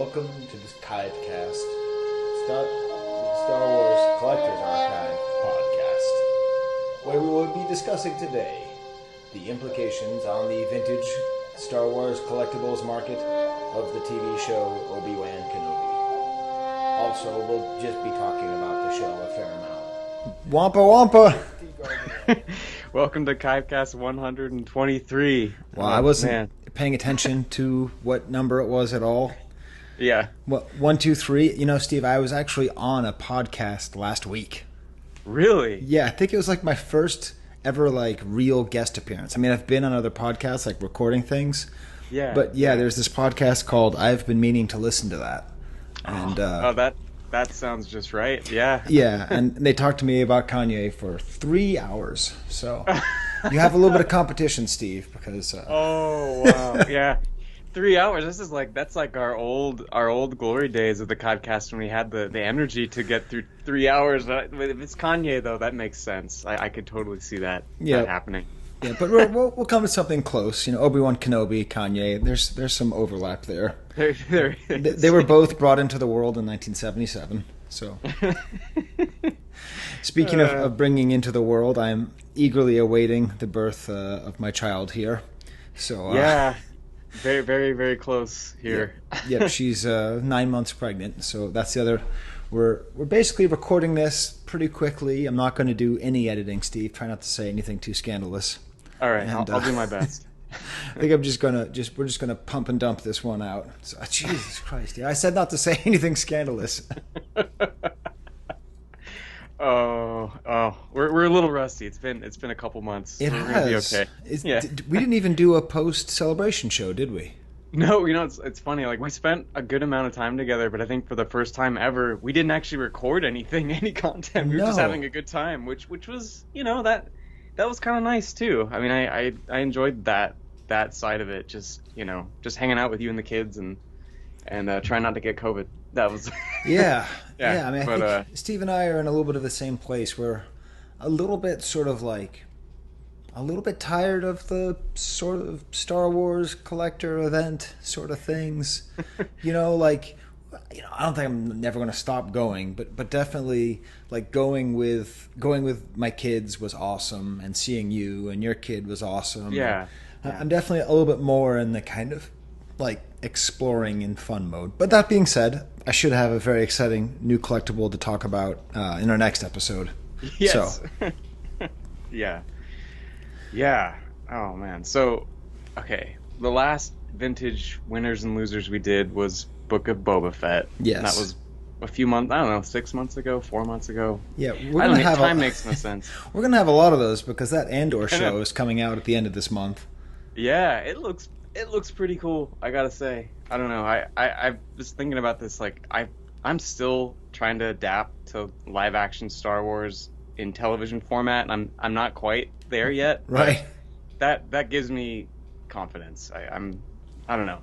Welcome to this Kidecast, Star Wars Collector's Archive podcast, where we will be discussing today the implications on the vintage Star Wars collectibles market of the TV show Obi-Wan Kenobi. Also, we'll just be talking about the show a fair amount. Wampa Wampa! Welcome to Kivecast 123. Well, I wasn't paying attention to what number it was at all. Yeah. What, 1, 2, 3? You know, Steve, I was actually on a podcast last week. Really? Yeah, I think it was like my first ever real guest appearance. I mean, I've been on other podcasts, like recording things. Yeah. But yeah, there's this podcast called I've Been Meaning to Listen to That. And that sounds just right. Yeah. Yeah, and they talked to me about Kanye for 3 hours. So you have a little bit of competition, Steve, because Oh, wow. Yeah. 3 hours. That's like our old glory days of the podcast when we had the energy to get through 3 hours. If it's Kanye though, that makes sense. I could totally see that happening. Yeah, but we'll come to something close. You know, Obi-Wan Kenobi, Kanye. There's some overlap there. There is. They were both brought into the world in 1977. So, speaking of bringing into the world, I'm eagerly awaiting the birth of my child here. So yeah, very, very, very close here. Yep, she's 9 months pregnant. So that's the other. We're basically recording this pretty quickly. I'm not going to do any editing, Steve. Try not to say anything too scandalous. All right, and, I'll do my best. I think we're just gonna pump and dump this one out. So, Jesus Christ! Yeah, I said not to say anything scandalous. We're a little rusty. It's been a couple months. We're gonna be okay. We didn't even do a post celebration show, did we? No, it's funny. Like, we spent a good amount of time together, but I think for the first time ever, we didn't actually record any content. We were just having a good time, which was, that was kind of nice too. I mean, I enjoyed that side of it. Just hanging out with you and the kids and trying not to get COVID. That was yeah. I mean, I think Steve and I are in a little bit of the same place. We're a little bit tired of the sort of Star Wars collector event sort of things. I don't think I'm never going to stop going, but definitely going with my kids was awesome, and seeing you and your kid was awesome. Yeah. I'm definitely a little bit more in the kind of exploring in fun mode. But that being said, I should have a very exciting new collectible to talk about in our next episode. Yes. So. Yeah. Oh man. So, okay, the last vintage winners and losers we did was Book of Boba Fett. Yes. And that was a few months, I don't know, 6 months ago, 4 months ago. Yeah, time makes no sense. We're gonna have a lot of those because that Andor show is coming out at the end of this month. Yeah, it looks pretty cool, I gotta say. I don't know. I was thinking about this, I'm still trying to adapt to live action Star Wars in television format, and I'm not quite there yet. Right. That gives me confidence. I don't know.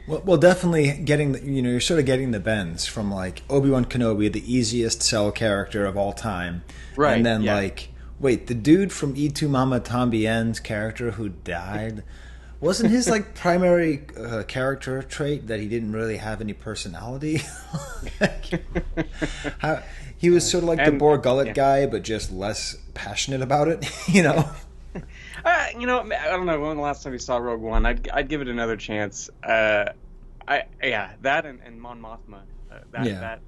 Well, definitely you're sort of getting the bends from Obi-Wan Kenobi, the easiest sell character of all time. Right. And then wait, the dude from Y Tu Mama Tambien's character who died, wasn't his primary character trait that he didn't really have any personality? He was sort of the Boar Gullet guy, but just less passionate about it, I don't know when the last time you saw Rogue One. I'd give it another chance. That and Mon Mothma. That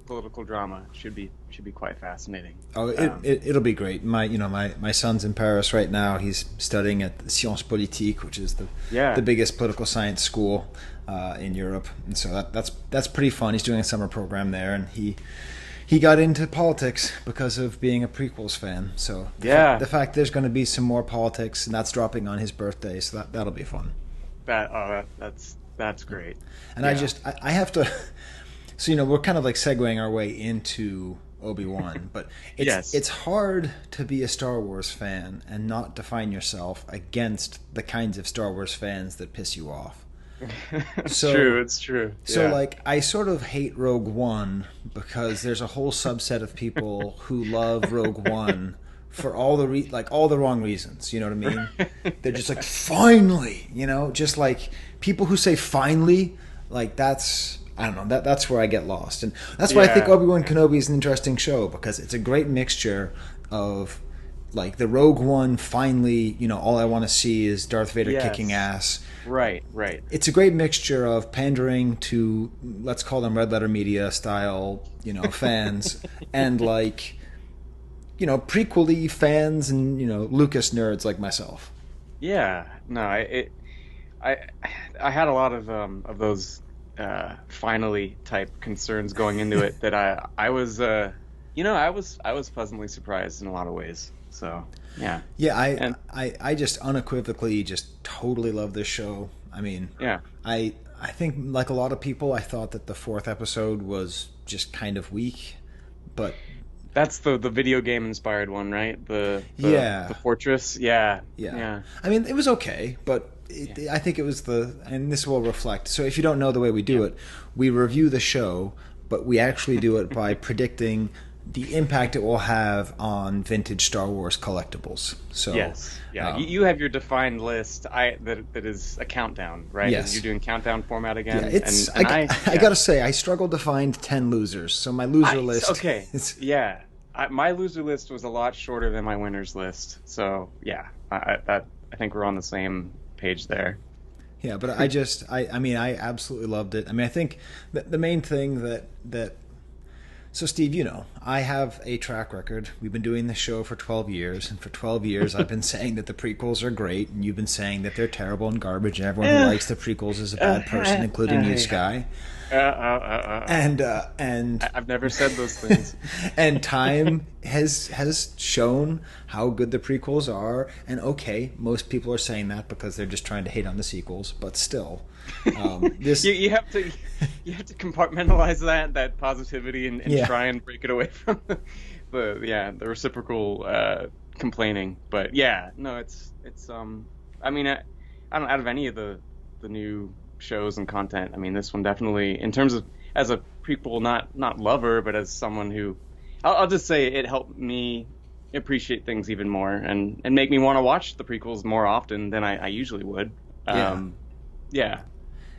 political drama should be quite fascinating. Oh, it'll be great. My son's in Paris right now. He's studying at Sciences Politique, which is the biggest political science school in Europe, and so that's pretty fun. He's doing a summer program there, and he got into politics because of being a prequels fan. So the fact there's going to be some more politics, and that's dropping on his birthday, so that'll be fun. That's great. And I have to. So we're kind of segueing our way into Obi-Wan, but it's hard to be a Star Wars fan and not define yourself against the kinds of Star Wars fans that piss you off. It's true. So I sort of hate Rogue One because there's a whole subset of people who love Rogue One for all the wrong reasons. You know what I mean? They're just finally, just people who say finally like that's I don't know, that's where I get lost, and that's why I think Obi-Wan Kenobi is an interesting show, because it's a great mixture of like the Rogue One. Finally, all I want to see is Darth Vader kicking ass. Right. It's a great mixture of pandering to, let's call them red letter media style, fans, and like, prequel-y fans and, Lucas nerds like myself. Yeah. No, I had a lot of those finally type concerns going into it that I was pleasantly surprised in a lot of ways. So I just unequivocally just totally love this show. I mean, I think like a lot of people, I thought that the fourth episode was just kind of weak, but that's the video game inspired one, right? The Fortress. Yeah. I mean, it was okay, but I think it was and this will reflect. So if you don't know the way we do it, we review the show, but we actually do it by predicting the impact it will have on vintage Star Wars collectibles. So you have your defined list. That is a countdown, right? Yes, you're doing countdown format again. Yeah, it's. I gotta say, I struggled to find 10 losers. So my loser list. Okay. My loser list was a lot shorter than my winners list. So I think we're on the same page there. Yeah, but I absolutely loved it. I mean, I think the main thing that. So, Steve, I have a track record. We've been doing this show for 12 years, and for 12 years I've been saying that the prequels are great, and you've been saying that they're terrible and garbage, and everyone who likes the prequels is a bad person, including you, Skye. And I've never said those things. And time has shown how good the prequels are, and okay, most people are saying that because they're just trying to hate on the sequels, but still. You have to compartmentalize that positivity and try and break it away from the reciprocal complaining. But it's I mean, I don't, out of any of the new shows and content, I mean, this one definitely, in terms of as a prequel not lover, but as someone who I'll just say it helped me appreciate things even more and make me want to watch the prequels more often than I usually would.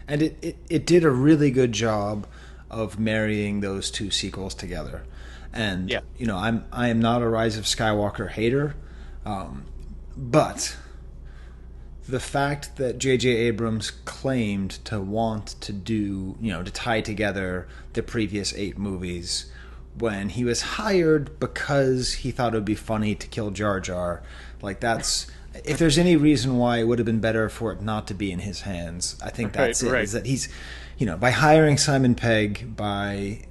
And it did a really good job of marrying those two sequels together. And I am not a Rise of Skywalker hater, but the fact that J.J. Abrams claimed to want to do, to tie together the previous 8 movies when he was hired because he thought it would be funny to kill Jar Jar, like that's... If there's any reason why it would have been better for it not to be in his hands, I think that's it. Is that he's, by hiring Simon Pegg, by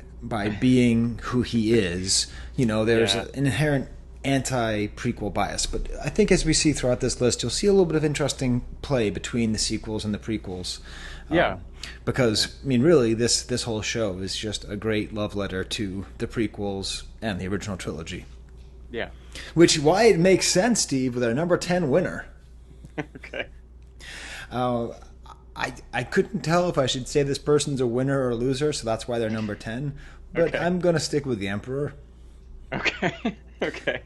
being who he is, there's an inherent anti-prequel bias. But I think as we see throughout this list, you'll see a little bit of interesting play between the sequels and the prequels. Because, I mean, really, this whole show is just a great love letter to the prequels and the original trilogy. Yeah. Why it makes sense, Steve, with our number 10 winner. Okay. I couldn't tell if I should say this person's a winner or a loser, so that's why they're number 10. But I'm going to stick with the Emperor. Okay. Okay.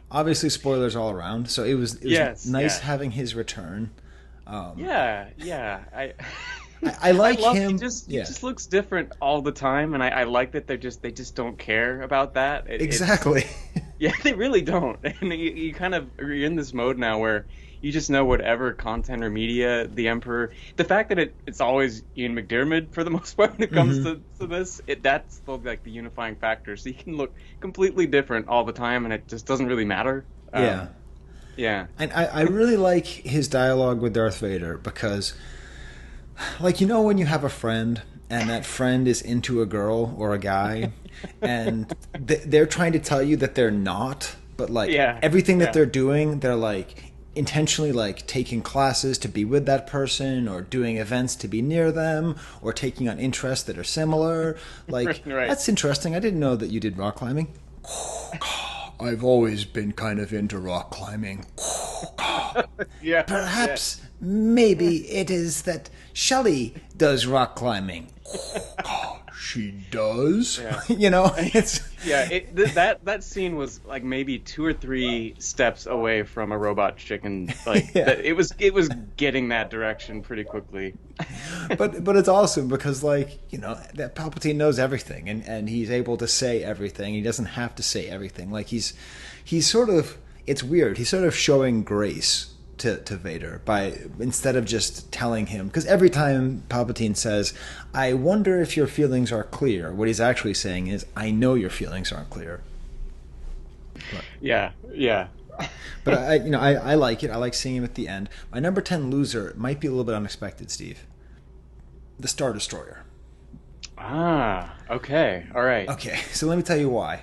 Obviously, spoilers all around. So it was nice having his return. I like him. He just looks different all the time, and I like that they just don't care about that. Exactly. They really don't. And you kind of are in this mode now where you just know whatever content or media the Emperor. The fact that it's always Ian McDiarmid for the most part when it comes to this, that's the unifying factor. So he can look completely different all the time, and it just doesn't really matter. Yeah. And I really like his dialogue with Darth Vader because, when you have a friend and that friend is into a girl or a guy and they're trying to tell you that they're not, but everything that they're doing, they're intentionally taking classes to be with that person or doing events to be near them or taking on interests that are similar. That's interesting. I didn't know that you did rock climbing. I've always been kind of into rock climbing. Maybe it is that Shelley does rock climbing. she does. Yeah. It's that scene was like maybe 2 or 3 steps away from a robot chicken. Like it was getting that direction pretty quickly. but it's awesome because that Palpatine knows everything and he's able to say everything. He doesn't have to say everything. Like he's sort of, it's weird. He's sort of showing grace to Vader by, instead of just telling him, because every time Palpatine says, I wonder if your feelings are clear, what he's actually saying is, I know your feelings aren't clear. But, yeah but I like it. I like seeing him at the end. My number 10 loser might be a little bit unexpected, Steve. The Star Destroyer. Okay, all right. Okay, so let me tell you why.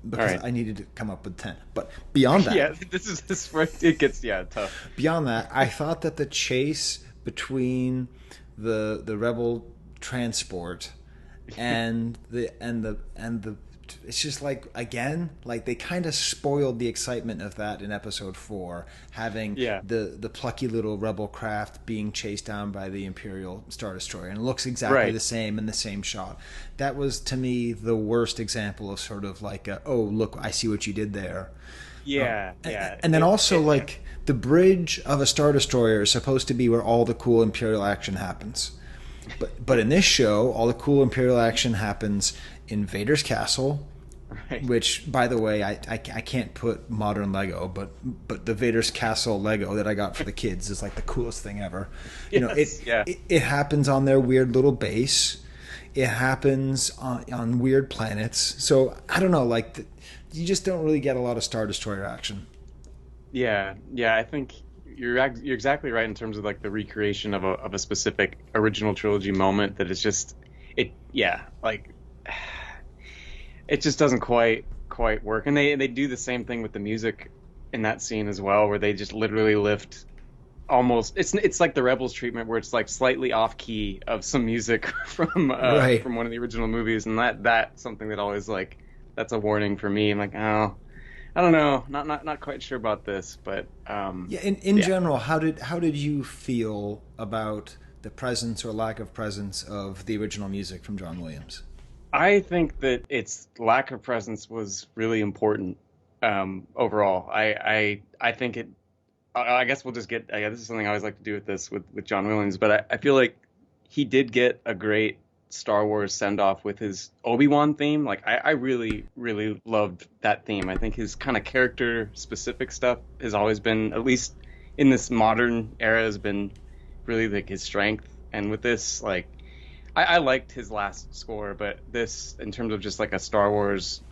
Because I needed to come up with 10. But beyond that... this is where it gets tough. Beyond that, I thought that the chase between the rebel transport and the it's just like, again, like they kind of spoiled the excitement of that in episode 4, having the plucky little rebel craft being chased down by the Imperial Star Destroyer, and it looks exactly the same in the same shot. That was, to me, the worst example of sort of like oh, look, I see what you did there. And then also the bridge of a Star Destroyer is supposed to be where all the cool Imperial action happens. But in this show, all the cool Imperial action happens in Vader's castle, which, by the way, I can't put modern Lego, but the Vader's castle Lego that I got for the kids is like the coolest thing ever. It happens on their weird little base. It happens on weird planets. So I don't know, you just don't really get a lot of Star Destroyer action. Yeah, I think you're exactly right in terms of like the recreation of a specific original trilogy moment that is just it just doesn't quite work. And they do the same thing with the music in that scene as well, where they just literally lift almost, it's like the Rebels treatment where it's like slightly off key of some music from one of the original movies, and that's something that always that's a warning for me. I'm like, oh, I don't know, not quite sure about this, but in general, how did you feel about the presence or lack of presence of the original music from John Williams? I think that its lack of presence was really important overall. I think it. I guess we'll just get. This is something I always like to do with John Williams, but I feel like he did get a great Star Wars send off with his Obi-Wan theme. Like I really loved that theme. I think his kind of character specific stuff has always been, at least in this modern era, has been really like his strength. And with this, I liked his last score, but this, in terms of just like a Star Wars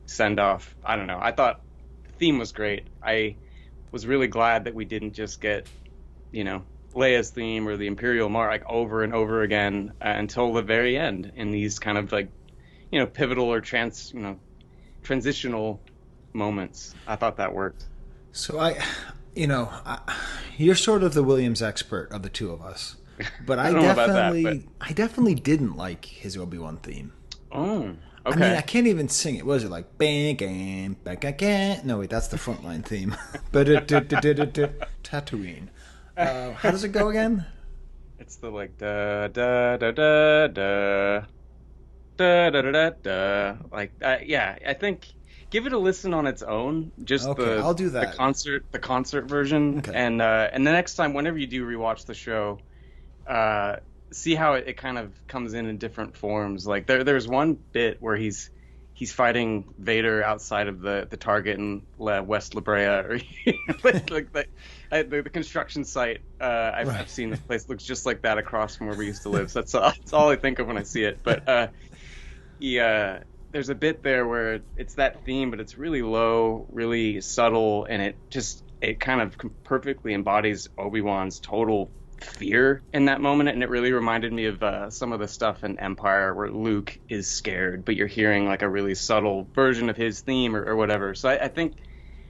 send-off, I don't know. I thought the theme was great. I was really glad that we didn't just get, Leia's theme or the Imperial mark over and over again until the very end in these kind of pivotal or transitional moments. I thought that worked. So you're sort of the Williams expert of the two of us. But I definitely didn't like his Obi-Wan theme. Oh, okay. I mean, I can't even sing it. What is it like? Bang, bang, bang, bang. No, wait, that's the Frontline theme. But Tatooine. How does it go again? It's the da da da da da da da da da. I think give it a listen on its own. Just I'll do that. The concert version, okay. And the next time, whenever you do rewatch the show, see how it kind of comes in different forms. Like there's one bit where he's fighting Vader outside of the target in West La Brea, or the construction site. I've seen this place looks just like that across from where we used to live. So that's all I think of when I see it. But there's a bit there where it's that theme, but it's really low, really subtle, and it kind of perfectly embodies Obi-Wan's total fear in that moment. And it really reminded me of some of the stuff in Empire where Luke is scared, but you're hearing like a really subtle version of his theme or whatever. So I think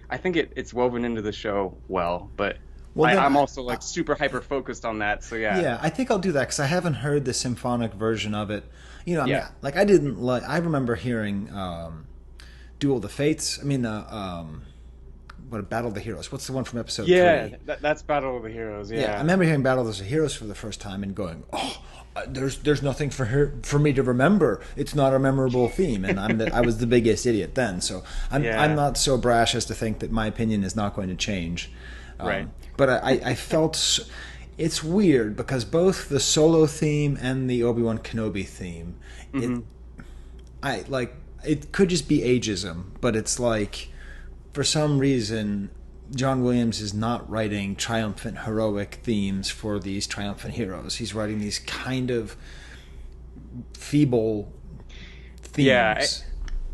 it's woven into the show well, but I'm also super hyper focused on that. So yeah, I think I'll do that because I haven't heard the symphonic version of it. I remember hearing Duel of the Fates. I mean, Battle of the Heroes. What's the one from episode 3? Yeah, that's Battle of the Heroes. Yeah, I remember hearing Battle of the Heroes for the first time and going, "Oh, there's nothing for me to remember. It's not a memorable theme." And I was the biggest idiot then. So I'm not so brash as to think that my opinion is not going to change. Right. But I felt it's weird because both the Solo theme and the Obi-Wan Kenobi theme, it could just be ageism, but it's like, for some reason, John Williams is not writing triumphant, heroic themes for these triumphant heroes. He's writing these kind of feeble themes. Yeah,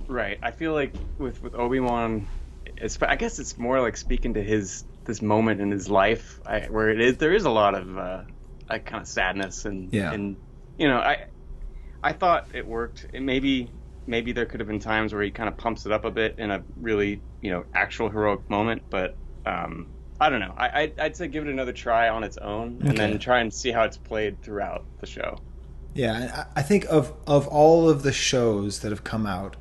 right. I feel like with Obi-Wan, I guess it's more like speaking to this moment in his life where there is a lot of kind of sadness and I thought it worked. Maybe there could have been times where he kind of pumps it up a bit in a really, actual heroic moment, but I don't know. I'd say give it another try on its own, and then try and see how it's played throughout the show. Yeah, I think of all of the shows that have come out,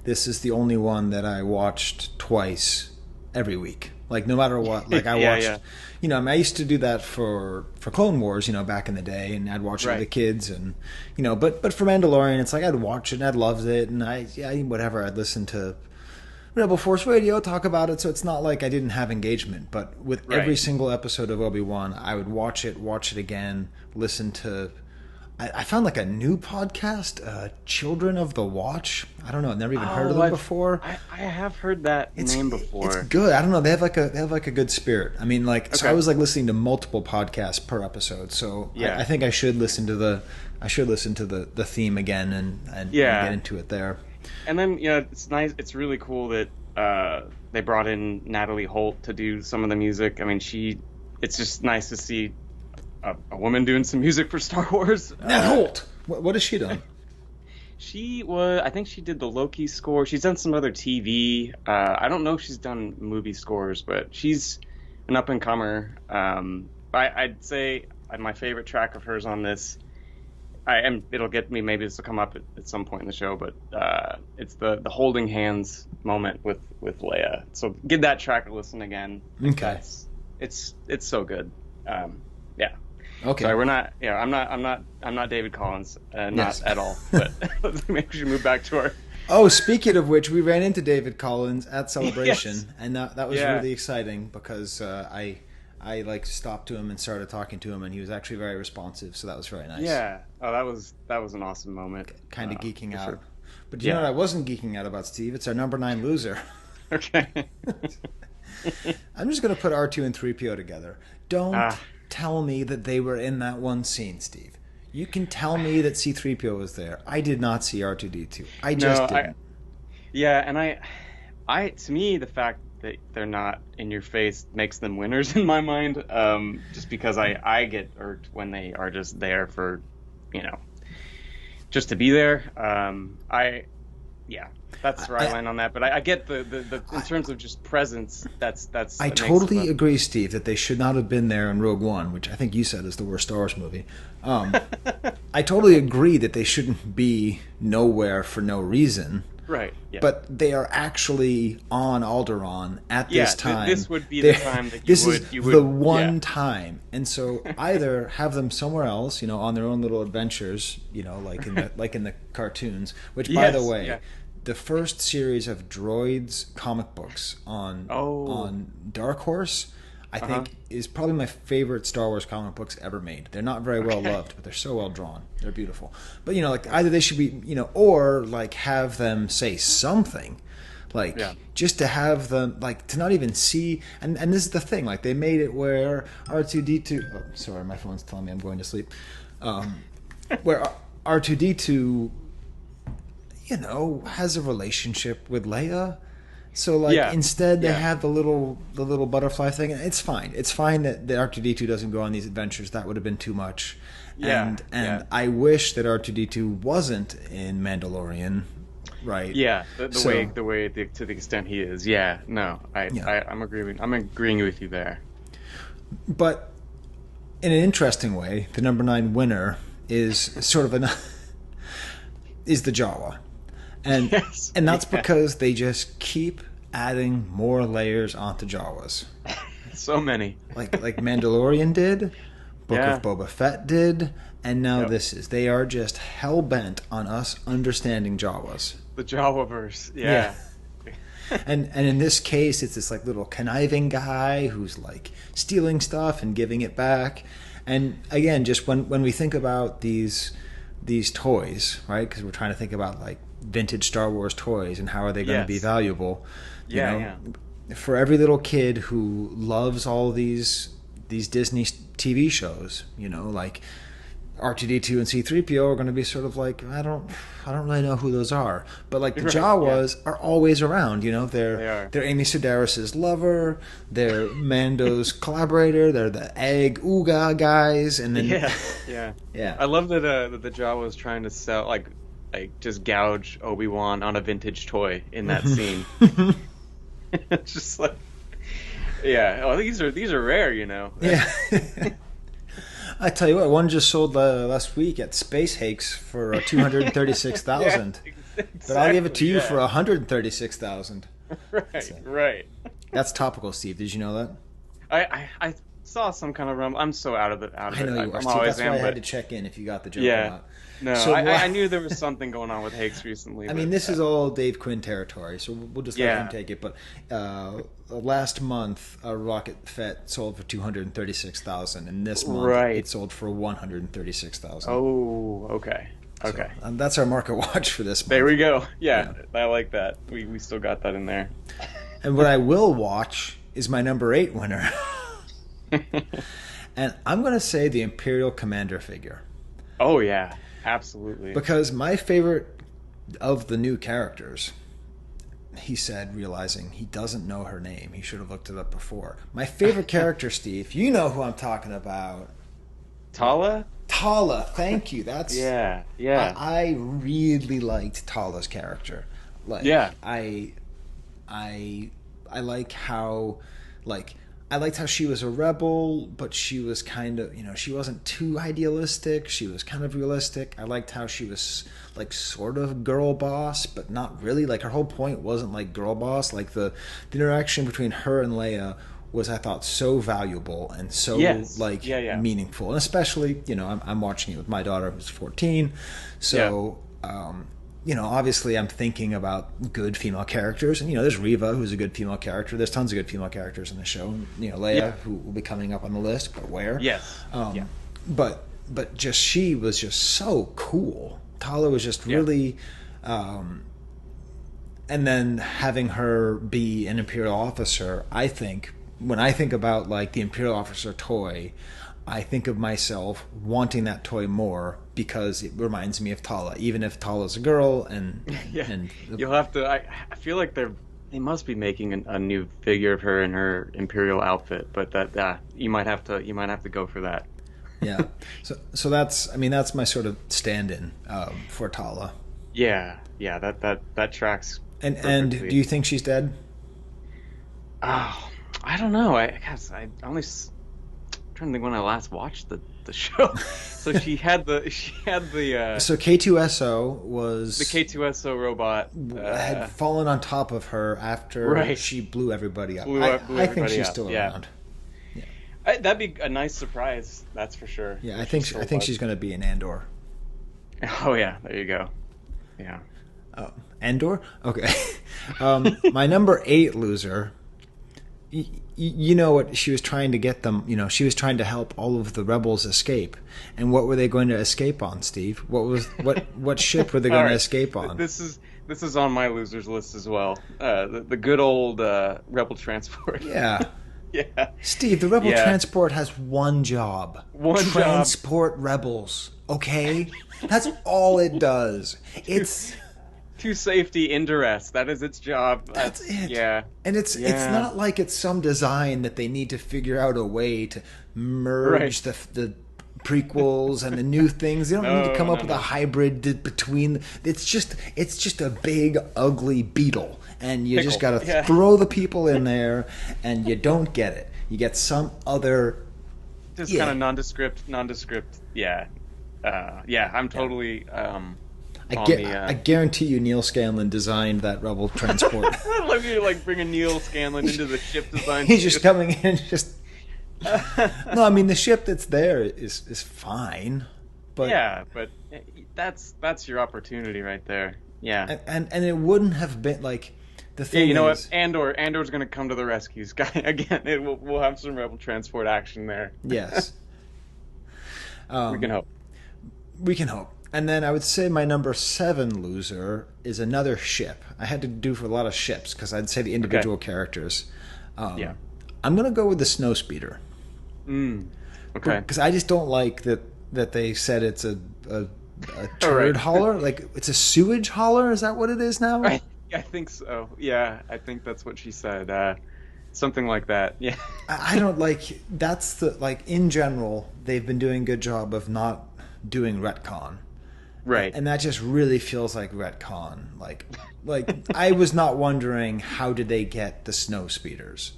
this is the only one that I watched twice every week. Like, no matter what, like I watched, I used to do that for Clone Wars, back in the day, and I'd watch it with the kids, and but for Mandalorian, it's like I'd watch it and I'd love it, and I'd listen to Rebel Force Radio talk about it, so it's not like I didn't have engagement. But with every single episode of Obi-Wan, I would watch it again, listen to. I found like a new podcast, Children of the Watch. I don't know. I've never even heard of them before. I have heard that name before. It's good. I don't know. They have like a good spirit. I mean, so I was like listening to multiple podcasts per episode. So I think I should listen to the theme again and get into it there. And then it's nice. It's really cool that they brought in Natalie Holt to do some of the music. I mean, it's just nice to see a woman doing some music for Star Wars. Nat Holt. What has she done? I think she did the Loki score. She's done some other TV. I don't know if she's done movie scores, but she's an up and comer. I'd say my favorite track of hers on this. It'll get me. Maybe this will come up at some point in the show, but it's the holding hands moment with Leia. So give that track a listen again. Okay. It's so good. Yeah. Okay. Sorry, we're not. Yeah, I'm not David Collins, not at all. But maybe we should move back to our. Oh, speaking of which, we ran into David Collins at Celebration, and that was really exciting because I stopped to him and started talking to him, and he was actually very responsive. So that was very nice. Yeah. Oh, that was an awesome moment. Kind of geeking out. Sure. But you know what I wasn't geeking out about, Steve? It's our number 9 loser. Okay. I'm just going to put R2 and 3PO together. Don't tell me that they were in that one scene, Steve. You can tell me that C-3PO was there. I did not see R2-D2. I just didn't. And I to me, the fact that they're not in your face makes them winners in my mind. Just because I get irked when they are just there for, just to be there. That's where I land on that. But I get the in terms of just presence, that's. I totally agree, Steve, that they should not have been there in Rogue One, which I think you said is the worst Star Wars movie. I totally agree that they shouldn't be nowhere for no reason. Right. Yeah. But they are actually on Alderaan at this time. This would be the time that this is the one time. And so either have them somewhere else, on their own little adventures, like in the cartoons. Which, by the way, the first series of Droids comic books on Dark Horse, I think, is probably my favorite Star Wars comic books ever made. They're not very well loved, but they're so well drawn. They're beautiful. But either they should be, or have them say something, just to have them to not even see. And this is the thing, they made it where R2-D2. Oh, sorry, my phone's telling me I'm going to sleep. Where R2-D2, has a relationship with Leia. So instead they have the little butterfly thing, and it's fine. It's fine that R2-D2 doesn't go on these adventures. That would have been too much. And I wish that R2-D2 wasn't in Mandalorian, right? Yeah, the way to the extent he is. Yeah, no, I'm agreeing with you there. But in an interesting way, the number 9 winner is sort of is the Jawa. And that's because they just keep adding more layers onto Jawas. So many. Like Mandalorian did, Book of Boba Fett did, and now this is. They are just hell-bent on us understanding Jawas. The Jawaverse, yeah. And in this case, it's this like little conniving guy who's like stealing stuff and giving it back. And again, just when we think about these toys, right? Because we're trying to think about like vintage Star Wars toys and how are they going to be valuable. You know, for every little kid who loves all these Disney TV shows, you know, like R2-D2 and C-3PO are going to be sort of like, I don't really know who those are, but like the Jawas are always around. You know, they're Amy Sedaris' lover, they're Mando's collaborator, they're the egg Ooga guys, and then yeah. I love that the Jawa was trying to sell like just gouge Obi-Wan on a vintage toy in that scene. It's just like, these are rare, you know. Yeah. I tell you what, one just sold last week at Space Hakes for $236,000. Exactly, but I'll give it to you for $136,000. Right. That's topical, Steve. Did you know that? I saw some kind of rumble. I'm so out of it. I know you are, Steve. That's why I had to check in if you got the joke or not. No, so I knew there was something going on with Hakes recently. I mean, this is all Dave Quinn territory, so we'll just let him take it. But last month, a Rocket Fett sold for $236,000, and this month it sold for $136,000. Oh, okay. Okay. So, that's our market watch for this month. There we go. Yeah, I like that. We still got that in there. And what I will watch is my number 8 winner. And I'm going to say the Imperial Commander figure. Oh, yeah. Absolutely. Because my favorite of the new characters, he said, realizing he doesn't know her name. He should have looked it up before. My favorite character, Steve, you know who I'm talking about. Tala? Tala, thank you. That's yeah. I really liked Tala's character. Like, I like how, like, I liked how she was a rebel, but she was kind of, you know, she wasn't too idealistic. She was kind of realistic. I liked how she was, like, sort of girl boss, but not really. Like, her whole point wasn't, like, girl boss. Like, the interaction between her and Leia was, I thought, so valuable and so, meaningful. And especially, you know, I'm watching it with my daughter who's 14. So, you know, obviously I'm thinking about good female characters. And, you know, there's Reva, who's a good female character. There's tons of good female characters in the show. You know, Leia, who will be coming up on the list, but where? Yes. But just she was just so cool. Tala was just really... and then having her be an Imperial officer, I think, when I think about, like, the Imperial officer toy, I think of myself wanting that toy more because it reminds me of Tala, even if Tala's a girl. And you'll have to. I feel like they must be making a new figure of her in her Imperial outfit, but that you might have to go for that. Yeah. So that's my sort of stand-in for Tala. Yeah. That tracks. And do you think she's dead? Oh, I don't know. I guess I only. Trying to think when I last watched the show. So she had the so K2SO was the K2SO robot had fallen on top of her after she blew everybody up. I think she's still around. Yeah. That'd be a nice surprise, that's for sure. Yeah, I think she's going to be in Andor. Oh yeah, there you go. Yeah. Oh, Andor? Okay. My number 8 loser. You know what she was trying to get them, you know, she was trying to help all of the rebels escape. And what were they going to escape on, Steve? What ship were they going to escape on? This is on my losers list as well. The good old rebel transport. Yeah. Yeah. Steve, the rebel transport has one job. Transport rebels. Okay? That's all it does. It's to safety in duress. That is its job. That's it. Yeah. And it's not like it's some design that they need to figure out a way to merge the prequels and the new things. They don't need to come up with a hybrid between. It's just a big ugly beetle, and you just got to throw the people in there, and you don't get it. You get some other. Just kind of nondescript. Yeah. I'm totally. I guarantee you Neil Scanlon designed that Rebel transport. I love you like bringing Neil Scanlon into the ship design. He's just coming in and just... No, I mean, the ship that's there is fine. But yeah, but that's your opportunity right there. Yeah. And it wouldn't have been like... The thing you know is, what? Andor's going to come to the rescue, Skye. Again, we'll have some Rebel transport action there. Yes. We can hope. We can hope. And then I would say my number 7 loser is another ship. I had to do for a lot of ships because I'd say the individual characters. Yeah. I'm going to go with the Snow Speeder. Okay. Because I just don't like that they said it's a turd hauler. Like, it's a sewage hauler? Is that what it is now? Right. I think so. Yeah, I think that's what she said. Something like that. Yeah. I don't like... That's the... Like, in general, they've been doing a good job of not doing retcon. Right. And that just really feels like retcon. Like I was not wondering how did they get the snow speeders.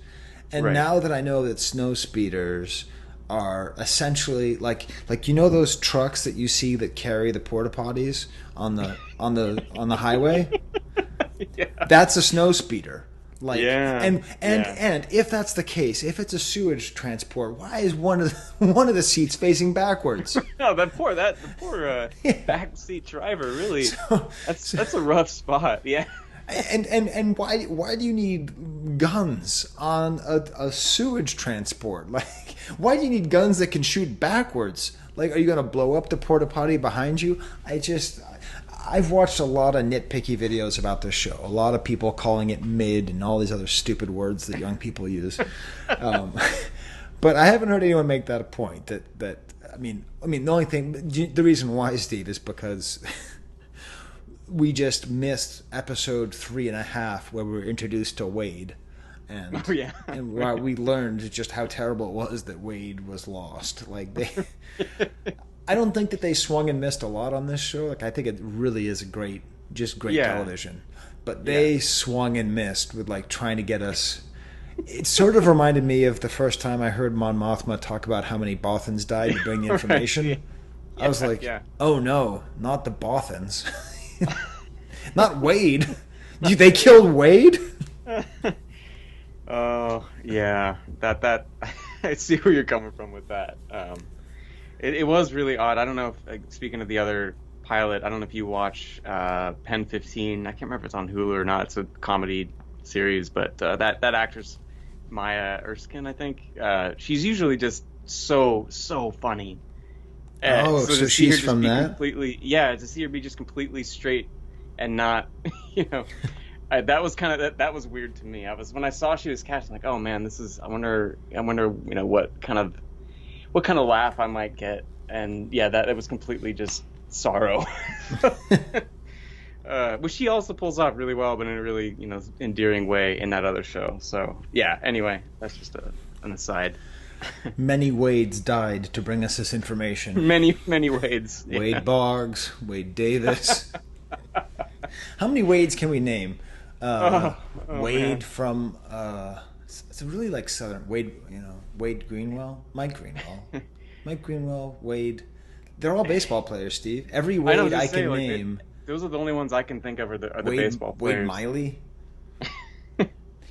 And now that I know that snow speeders are essentially like you know those trucks that you see that carry the porta potties on the highway? Yeah. That's a snow speeder. Like, yeah. And if that's the case, if it's a sewage transport, why is one of the seats facing backwards? No, the poor backseat driver, really. That's a rough spot. Yeah. And why do you need guns on a sewage transport? Like, why do you need guns that can shoot backwards? Like, are you going to blow up the porta potty behind you? I've watched a lot of nitpicky videos about this show. A lot of people calling it mid and all these other stupid words that young people use. But I haven't heard anyone make that a point. That I mean, the only thing, the reason why, Steve, is because we just missed episode 3.5 where we were introduced to Wade. And, and we learned just how terrible it was that Wade was lost. Like, I don't think that they swung and missed a lot on this show. Like, I think it really is great television. But they swung and missed with like trying to get us. It sort of reminded me of the first time I heard Mon Mothma talk about how many Bothans died to bring the information. I was like, oh no, not the Bothans. Not Wade. They killed Wade? Oh, yeah. That I see where you're coming from with that. It was really odd. I don't know if, speaking of the other pilot, I don't know if you watch Pen 15. I can't remember if it's on Hulu or not. It's a comedy series, but that actress, Maya Erskine, I think, she's usually just so funny. So she's from that? To see her be just completely straight and not, that was kind of that was weird to me. When I saw she was cast, I'm like, oh man, this is. I wonder, what kind of laugh I might get. And yeah, that it was completely just sorrow. Which she also pulls off really well, but in a really endearing way in that other show. So yeah. Anyway, that's just an aside. Many Wades died to bring us this information. Many Wades. Yeah. Wade Boggs, Wade Davis. How many Wades can we name? Wade from it's really like Southern Wade. Wade Greenwell, Mike Greenwell, Wade. They're all baseball players, Steve. Every Wade I can name. Those are the only ones I can think of are the Wade, baseball players. Wade Miley.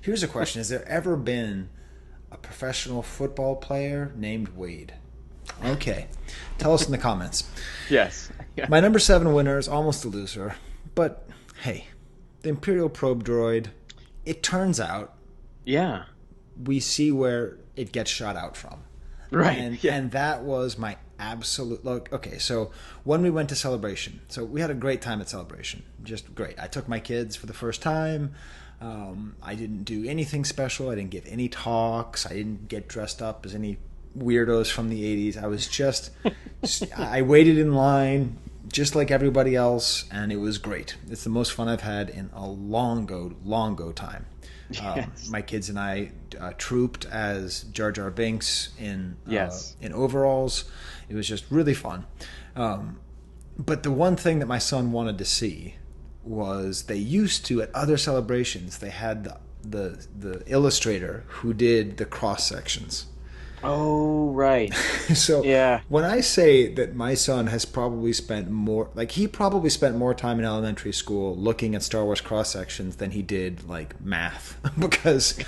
Here's a question: has there ever been a professional football player named Wade? Okay, tell us in the comments. Yes. Yeah. My number 7 winner is almost a loser, but hey, the Imperial probe droid. It turns out, we see where it gets shot out from, right? And that was my absolute look. Okay, so when we went to Celebration, so we had a great time at Celebration, just great. I took my kids for the first time. I didn't do anything special. I didn't give any talks. I didn't get dressed up as any weirdos from the 80s. I was just, I waited in line just like everybody else, and it was great. It's the most fun I've had in a long go time. Yes. My kids and I trooped as Jar Jar Binks in overalls. It was just really fun. But the one thing that my son wanted to see was they used to, at other celebrations, they had the illustrator who did the cross sections. Oh, right. So Yeah. when I say that my son has probably spent more, like he probably spent more time in elementary school looking at Star Wars cross sections than he did like math, because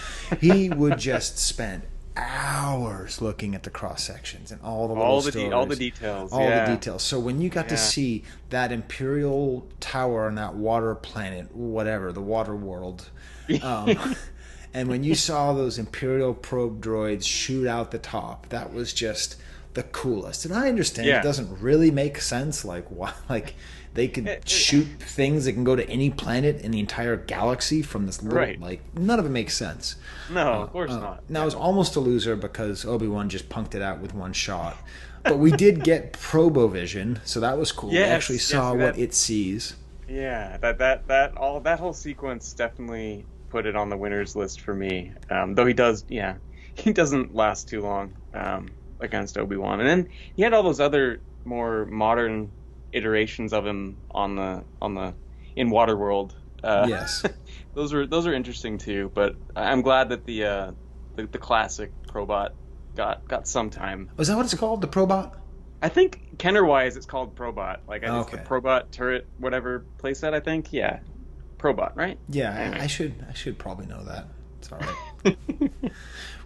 he would just spend hours looking at the cross sections and all the little stories, all the details, all the details. So when you got to see that Imperial tower on that water planet, whatever, the water world, and when you saw those Imperial probe droids shoot out the top, that was just the coolest. And I understand it doesn't really make sense, like why, like they could shoot things that can go to any planet in the entire galaxy from this little, like none of it makes sense. No, of course not. Now, it was almost a loser because Obi-Wan just punked it out with one shot. But we did get Probovision, so that was cool. We actually saw what it sees. Yeah, that whole sequence definitely put it on the winners list for me. Though he doesn't last too long against Obi-Wan. And then he had all those other more modern iterations of him in Waterworld. Yes. Those are interesting too, but I'm glad that the classic Probot got some time. Was that what it's called, the Probot? I think Kenner-wise it's called Probot. Like it's the Probot turret whatever playset, I think. Yeah. Probot, right? Yeah, anyway. I should probably know that. It's all right.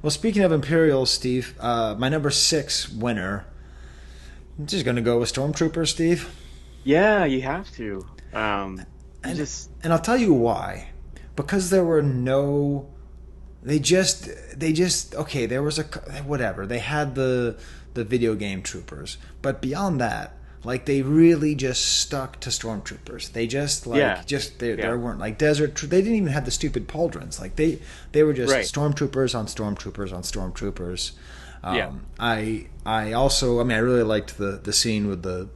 Well, speaking of Imperials, Steve, my number 6 winner, I'm just going to go with Stormtrooper, Steve. Yeah, you have to. And I'll tell you why. Because there were no... They just okay, there was whatever. They had the video game troopers. But beyond that, like they really just stuck to Stormtroopers. They just there weren't like desert. They didn't even have the stupid pauldrons. Like they were just Stormtroopers on Stormtroopers on Stormtroopers. I also, I really liked the scene with the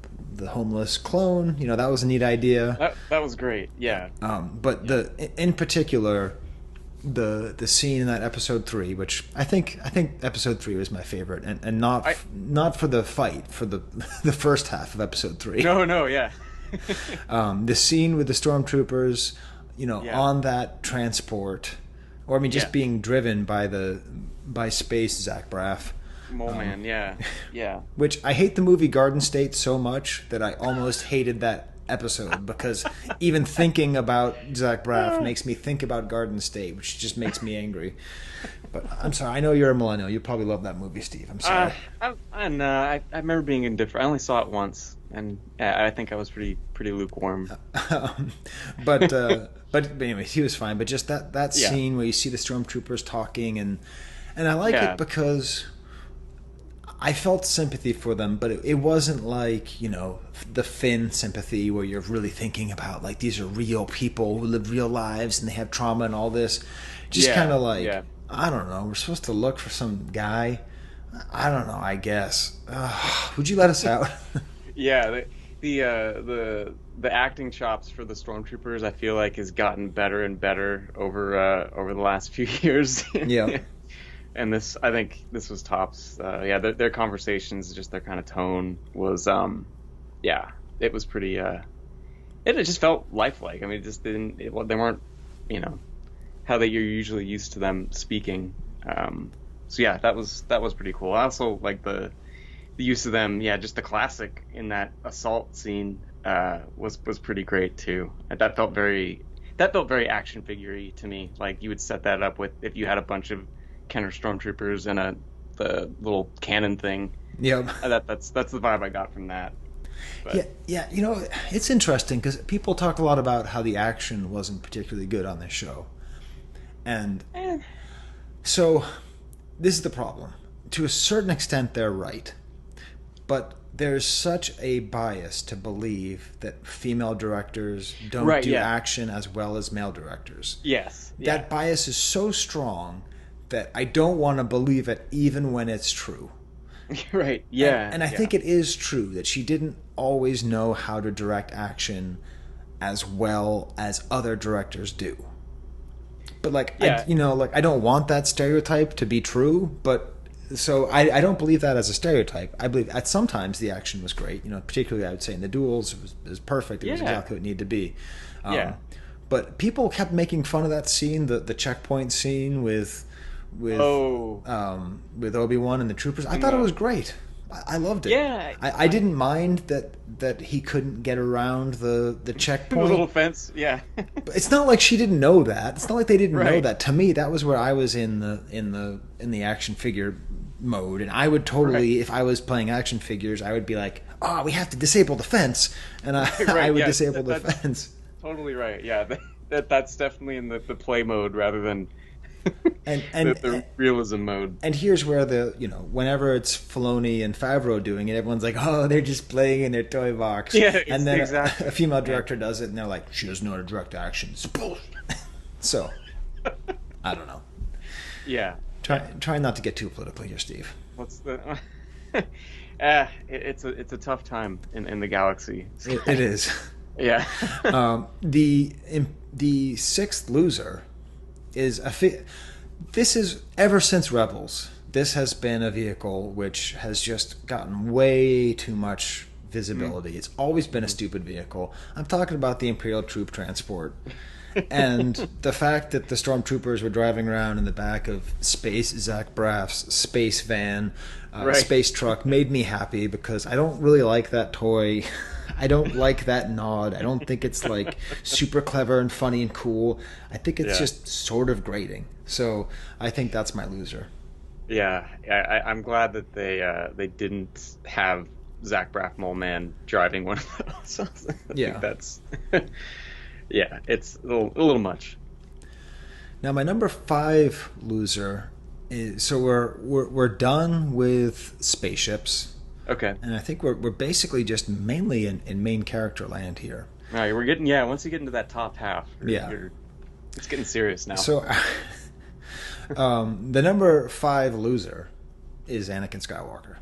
homeless clone. You know, that was a neat idea. That was great. Yeah. But in particular, the scene in that episode 3, which I think episode 3 was my favorite, and not for the fight, for the first half of episode 3. No, yeah. The scene with the Stormtroopers, on that transport, or just being driven by space Zach Braff. Man, yeah. Which I hate the movie Garden State so much that I almost hated that episode, because even thinking about Zach Braff makes me think about Garden State, which just makes me angry. But I'm sorry, I know you're a millennial. You probably love that movie, Steve. I'm sorry. I remember being indifferent. I only saw it once, and I think I was pretty lukewarm. But anyways, he was fine. But just that scene where you see the Stormtroopers talking, and I like it because I felt sympathy for them, but it wasn't like, the Finn sympathy where you're really thinking about, like, these are real people who live real lives and they have trauma and all this. Just kind of like, I don't know, we're supposed to look for some guy. I don't know, I guess. Would you let us out? Yeah, the acting chops for the Stormtroopers, I feel like, has gotten better and better over the last few years. Yeah. And I think this was tops. Their conversations, just their kind of tone was, it was pretty. It just felt lifelike. I mean, it just didn't. They weren't, how you're usually used to them speaking. That was pretty cool. I also like the use of them. Yeah, just the classic in that assault scene was pretty great too. That felt very action figure-y to me. Like you would set that up with if you had a bunch of Kenner Stormtroopers and the little cannon thing. Yeah, that's the vibe I got from that. But. Yeah. It's interesting because people talk a lot about how the action wasn't particularly good on this show, and so this is the problem. To a certain extent, they're right, but there's such a bias to believe that female directors don't do action as well as male directors. Yes, that bias is so strong that I don't want to believe it even when it's true. Right, yeah. And I think it is true that she didn't always know how to direct action as well as other directors do. But I don't want that stereotype to be true, but so I don't believe that as a stereotype. I believe at sometimes the action was great, particularly I would say in the duels it was perfect. It was exactly what it needed to be. But people kept making fun of that scene, the checkpoint scene with with Obi-Wan and the troopers. I thought it was great. I loved it. Yeah, I didn't mind that he couldn't get around the checkpoint. The little fence, yeah. But it's not like she didn't know that. It's not like they didn't know that. To me, that was where I was in the action figure mode, and I would totally, if I was playing action figures, I would be like, "Oh, we have to disable the fence," and I would disable the fence. Totally right. Yeah, that's definitely in the play mode rather than. And the realism mode. And here's where whenever it's Filoni and Favreau doing it, everyone's like, oh, they're just playing in their toy box. Yeah, and then a female director does it, and they're like, she doesn't know how to direct action. So, I don't know. Yeah. Try not to get too political here, Steve. What's the? It's a tough time in the galaxy. It is. Yeah. The sixth loser is this is ever since Rebels. This has been a vehicle which has just gotten way too much visibility. It's always been a stupid vehicle. I'm talking about the Imperial troop transport. And the fact that the Stormtroopers were driving around in the back of Zach Braff's space van, space truck, made me happy because I don't really like that toy. I don't like that nod. I don't think it's like super clever and funny and cool. I think it's just sort of grating. So I think that's my loser. Yeah, I'm glad that they didn't have Zach Braff Mole Man driving one of those. I think that's it's a little much. Now my number 5 loser is, so we're done with spaceships. Okay. And I think we're basically just mainly in main character land here. All right, we're getting once you get into that top half, it's getting serious now. So the number 5 loser is Anakin Skywalker.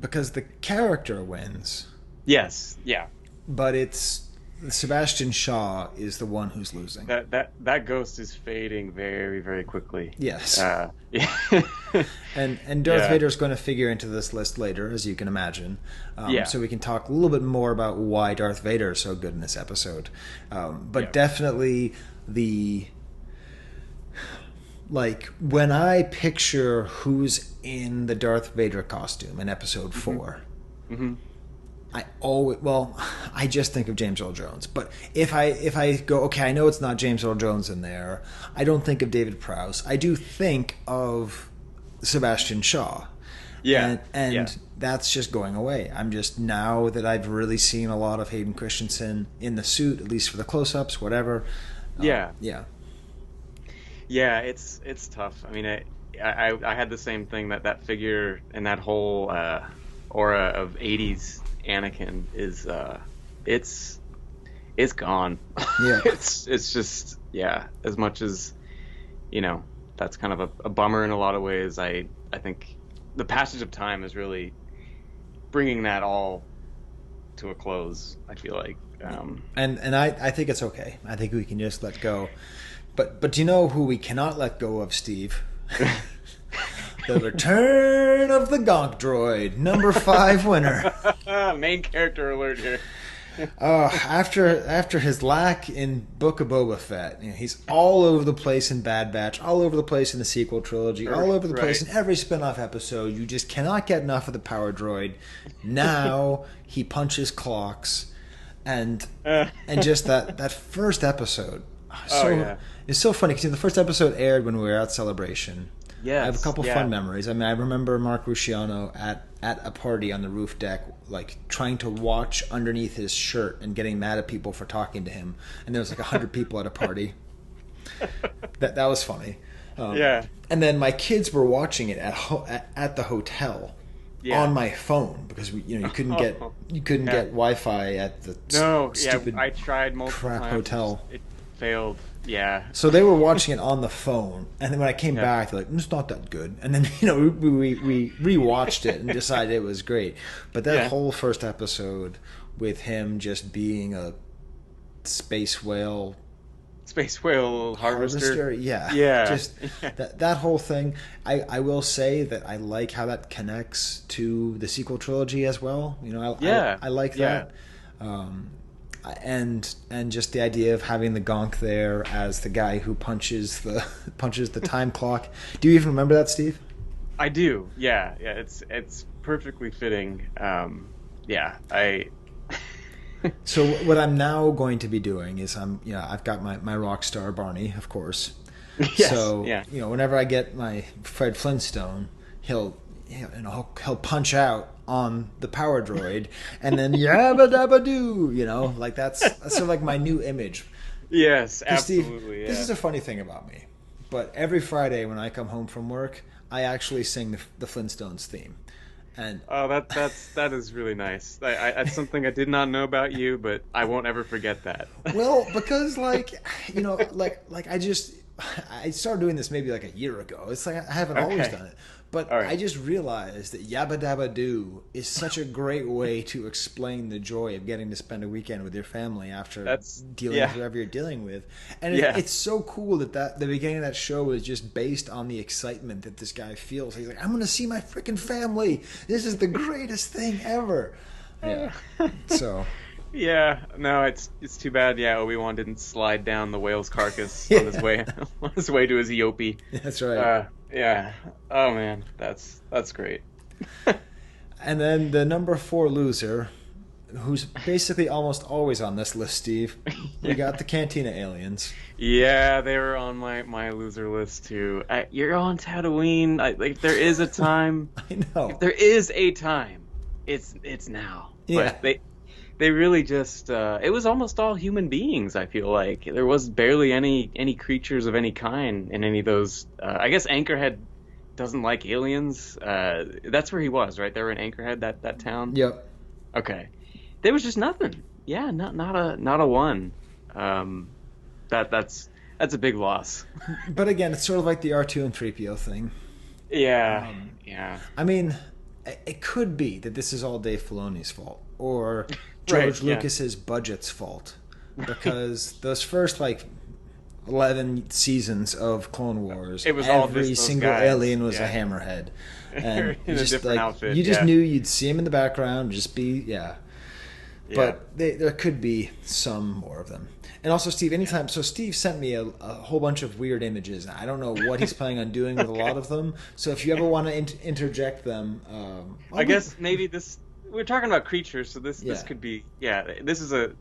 Because the character wins. Yes, yeah. But it's Sebastian Shaw is the one who's losing. That ghost is fading very, very quickly. Yes. Yeah. And Darth Vader's going to figure into this list later, as you can imagine. So we can talk a little bit more about why Darth Vader is so good in this episode. But definitely when I picture who's in the Darth Vader costume in episode 4, I just think of James Earl Jones. But if I go, okay, I know it's not James Earl Jones in there, I don't think of David Prowse. I do think of Sebastian Shaw. Yeah. And that's just going away. I'm just, now that I've really seen a lot of Hayden Christensen in the suit, at least for the close-ups, whatever. Yeah, it's tough. I mean, I had the same thing, that figure and that whole aura of 80s Anakin is it's gone. Yeah. it's just as much as that's kind of a bummer in a lot of ways. I think the passage of time is really bringing that all to a close, I feel like. And I think it's okay. I think we can just let go. But do you know who we cannot let go of, Steve? The return of the Gonk Droid, number 5 winner. Main character alert here. After his lack in Book of Boba Fett, he's all over the place in Bad Batch, all over the place in the sequel trilogy, all over the place in every spin-off episode. You just cannot get enough of the power droid. Now he punches clocks, and just that first episode. It's so funny because the first episode aired when we were at Celebration. Yes, I have a couple fun memories. I mean, I remember Mark Rusciano at a party on the roof deck, like trying to watch underneath his shirt and getting mad at people for talking to him. And there was like 100 people at a party. That was funny. And then my kids were watching it at the hotel on my phone because you couldn't get get Wi-Fi at the stupid I tried multiple crap times. hotel. It failed. Yeah. So they were watching it on the phone, and then when I came back, they're like, "It's not that good." And then we rewatched it and decided it was great. But that whole first episode with him just being a space whale harvester. Just that whole thing. I will say that I like how that connects to the sequel trilogy as well. I like that. and just the idea of having the Gonk there as the guy who punches the time clock. Do you even remember that, Steve? I do. Yeah. It's perfectly fitting. So what I'm now going to be doing is I've got my rock star Barney, of course. Yes, so yeah. Whenever I get my Fred Flintstone, he'll punch out on the power droid, and then yabba dabba doo. Like that's sort of like my new image. Yes, absolutely. Steve, this is a funny thing about me, but every Friday when I come home from work, I actually sing the Flintstones theme. And that is really nice. That's something I did not know about you, but I won't ever forget that. Well, because I started doing this maybe like a year ago. It's like I haven't always done it. But right. I just realized that Yabba Dabba Doo is such a great way to explain the joy of getting to spend a weekend with your family after dealing with whatever you're dealing with. And it's so cool that the beginning of that show is just based on the excitement that this guy feels. He's like, I'm going to see my freaking family. This is the greatest thing ever. Yeah. So... Yeah, no, it's too bad. Yeah, Obi-Wan didn't slide down the whale's carcass on his way to his Eopie. That's right. Yeah. Oh man, that's great. And then the number 4 loser, who's basically almost always on this list, Steve. We got the Cantina aliens. Yeah, they were on my loser list too. You're on Tatooine. If there is a time, I know. If there is a time, it's now. Yeah. But they really just it was almost all human beings. I feel like there was barely any creatures of any kind in any of those. I guess Anchorhead doesn't like aliens. That's where he was, right? They were in Anchorhead, that town. Yep. Okay. There was just nothing. Yeah, not a one. That's a big loss. But again, it's sort of like the R2 and 3PO thing. Yeah. Yeah. I mean, it could be that this is all Dave Filoni's fault, or George Lucas's budget's fault, because those first 11 seasons of Clone Wars, it was every single alien was a hammerhead, and in a different outfit. You just knew you'd see him in the background, just be But there could be some more of them. And also, Steve, anytime... So Steve sent me a whole bunch of weird images. I don't know what he's planning on doing with a lot of them. So if you ever want to interject them... I guess maybe this... We're talking about creatures, so this could be... Yeah, this is a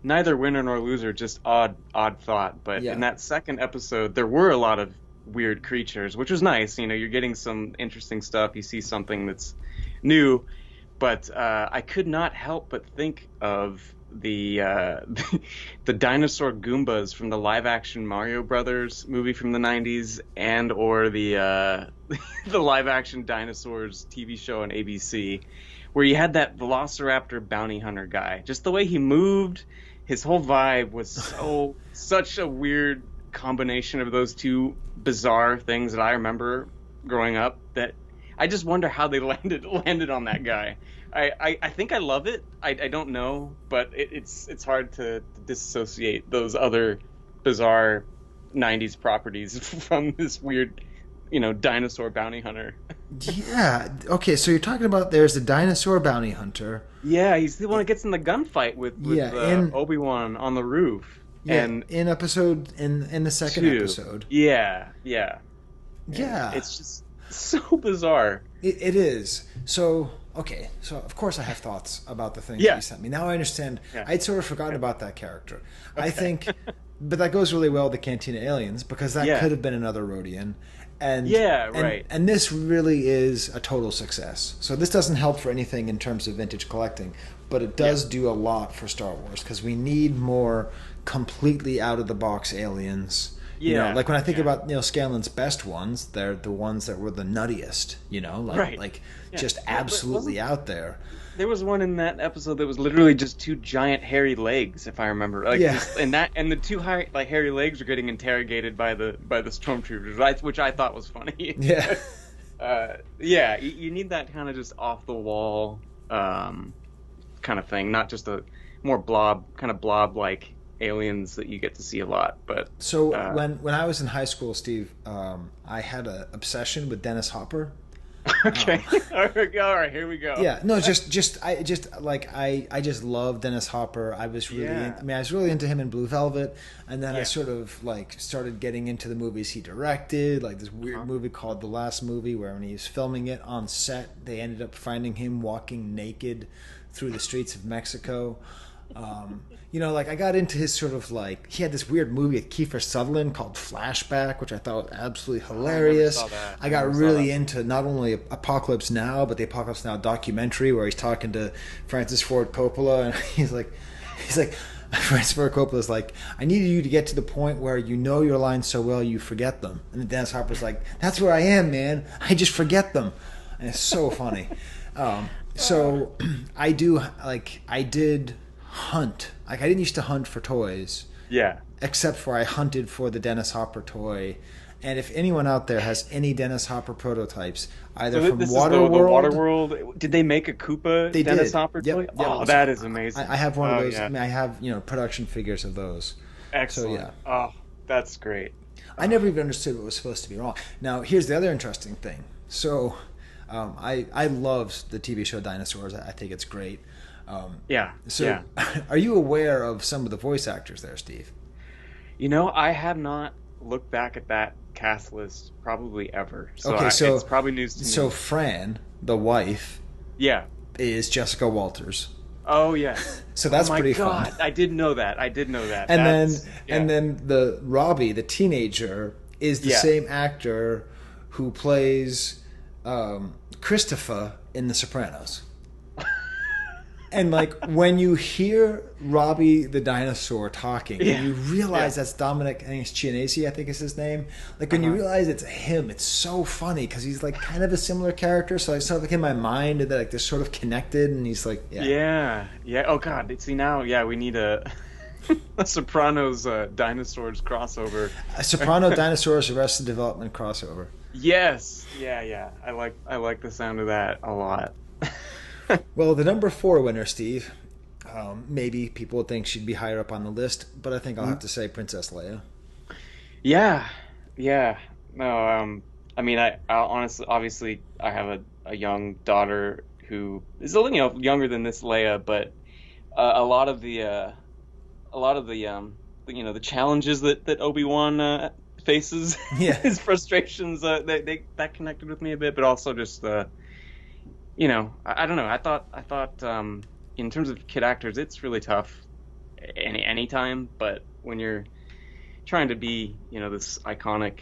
neither winner nor loser, just odd thought. But in that second episode, there were a lot of weird creatures, which was nice. You're getting some interesting stuff. You see something that's new. But I could not help but think of the dinosaur Goombas from the live-action Mario Brothers movie from the 90s, and or the live-action Dinosaurs TV show on ABC, where you had that Velociraptor bounty hunter guy. Just the way he moved, his whole vibe was such a weird combination of those two bizarre things that I remember growing up, that I just wonder how they landed on that guy. I think I love it. I don't know, but it's hard to disassociate those other bizarre 90s properties from this weird, dinosaur bounty hunter. Yeah. Okay, so you're talking about there's a dinosaur bounty hunter. Yeah, he's the one that gets in the gunfight with Obi-Wan on the roof. Yeah, and in the second episode. Yeah. Yeah. It's just so bizarre. It is. So, okay. So, of course I have thoughts about the things that you sent me. Now I understand. Yeah. I'd sort of forgotten about that character. Okay. I think... But that goes really well with the Cantina aliens, because that could have been another Rodian. And this really is a total success. So this doesn't help for anything in terms of vintage collecting, but it does do a lot for Star Wars, because we need more completely out-of-the-box aliens. Yeah. Like when I think about Scanlan's best ones, they're the ones that were the nuttiest, just absolutely out there. There was one in that episode that was literally just two giant hairy legs, if I remember. And the two hairy legs were getting interrogated by the stormtroopers, which I thought was funny. Yeah. You need that kind of just off the wall kind of thing, not just a more blob like aliens that you get to see a lot. But so when I was in high school, Steve, I had an obsession with Dennis Hopper. Okay. All right, here we go. Yeah, no, I just love Dennis Hopper. I was really, I was really into him in Blue Velvet, and then I sort of like started getting into the movies he directed, like this weird movie called The Last Movie, where when he was filming it on set, they ended up finding him walking naked through the streets of Mexico. I got into his sort of like, he had this weird movie with Kiefer Sutherland called Flashback, which I thought was absolutely hilarious. I got really into not only Apocalypse Now, but the Apocalypse Now documentary where he's talking to Francis Ford Coppola, and he's like, Francis Ford Coppola's like, I needed you to get to the point where you know your lines so well you forget them. And then Dennis Hopper's like, that's where I am, man. I just forget them. And it's so funny. So I did hunt. Like, I didn't used to hunt for toys. Yeah. Except for I hunted for the Dennis Hopper toy. And if anyone out there has any Dennis Hopper prototypes, either from Waterworld, did they make a Koopa Dennis Hopper toy? Yep. Oh, that is amazing. I have one of those. Yeah. I mean, I have production figures of those. Excellent. So, yeah. Oh, that's great. I never even understood what was supposed to be wrong. Now, here's the other interesting thing. So, I love the TV show Dinosaurs. I think it's great. Are you aware of some of the voice actors there, Steve? I have not looked back at that cast list probably ever. So it's probably news to me. So Fran, the wife, is Jessica Walters. Oh yeah. So that's pretty fun. I did know that. And then the Robbie, the teenager, is the same actor who plays Christopher in The Sopranos. And like when you hear Robbie the dinosaur talking, and you realize that's Dominic, I think it's Chianese, I think is his name. Like when you realize it's him, it's so funny because he's like kind of a similar character. So I sort of like in my mind that like they're sort of connected, and he's like, yeah. Oh God, see now, we need a Sopranos dinosaurs crossover, a Soprano Dinosaurs Arrested Development crossover. Yes, yeah. I like the sound of that a lot. Well, the number 4 winner, Steve, maybe people would think she'd be higher up on the list, but I think I'll have to say Princess Leia. Yeah. No, I mean, I honestly, obviously, I have a young daughter who is younger than this Leia, but a lot of the the challenges that Obi-Wan faces, his frustrations, that connected with me a bit, but also just I don't know. I thought in terms of kid actors, it's really tough any time. But when you're trying to be, this iconic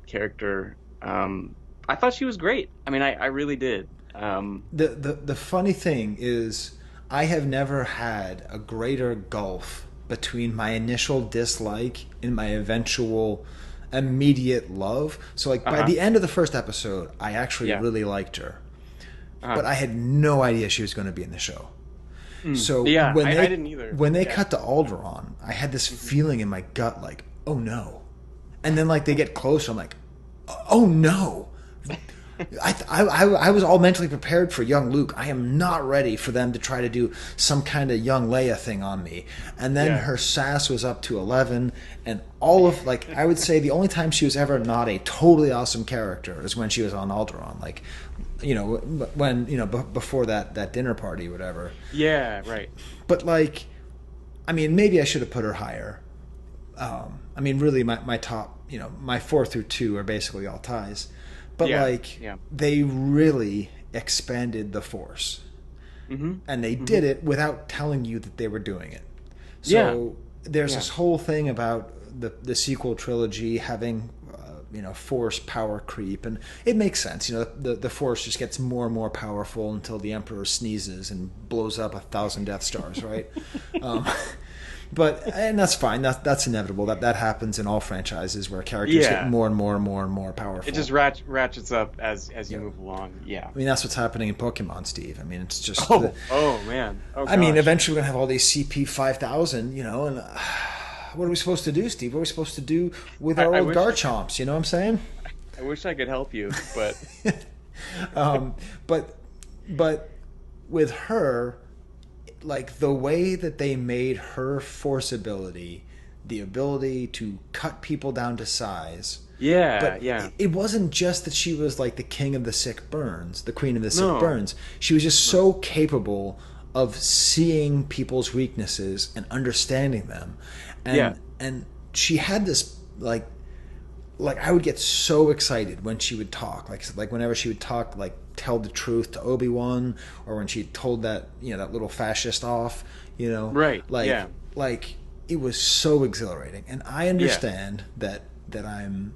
character, I thought she was great. I mean, I really did. The funny thing is, I have never had a greater gulf between my initial dislike and my eventual immediate love. So, like by the end of the first episode, I actually really liked her. But I had no idea she was going to be in the show. So I didn't either. When they cut to Alderaan, I had this feeling in my gut like, oh no. And then like they get closer, I'm like, oh no. I was all mentally prepared for young Luke. I am not ready for them to try to do some kind of young Leia thing on me. And then her sass was up to 11, and all of I would say the only time she was ever not a totally awesome character is when she was on Alderaan. Like, when before that dinner party, whatever. Yeah, right. But like, I mean, maybe I should have put her higher. I mean, really, my top, my 4 through 2 are basically all ties. But they really expanded the Force, and they did it without telling you that they were doing it. So there's this whole thing about the sequel trilogy having Force power creep, and it makes sense. The Force just gets more and more powerful until the Emperor sneezes and blows up 1,000 Death Stars, right? And that's fine. That's inevitable. That happens in all franchises where characters get more and more and more and more powerful. It just ratchets up as you move along. Yeah. I mean, that's what's happening in Pokemon, Steve. I mean, it's just. Oh man. Oh, I mean, eventually we're gonna have all these CP 5000. And what are we supposed to do, Steve? What are we supposed to do with our old Garchomps? You know what I'm saying? I wish I could help you, but. But with her. Like the way that they made her Force ability the ability to cut people down to size. Yeah, but it wasn't just that she was like the king of the sick burns, the queen of the sick burns. She was just so capable of seeing people's weaknesses and understanding them. And she had this like I would get so excited when she would talk, like whenever she would talk, like tell the truth to Obi-Wan, or when she told that that little fascist off, right, like it was so exhilarating. And I understand that I'm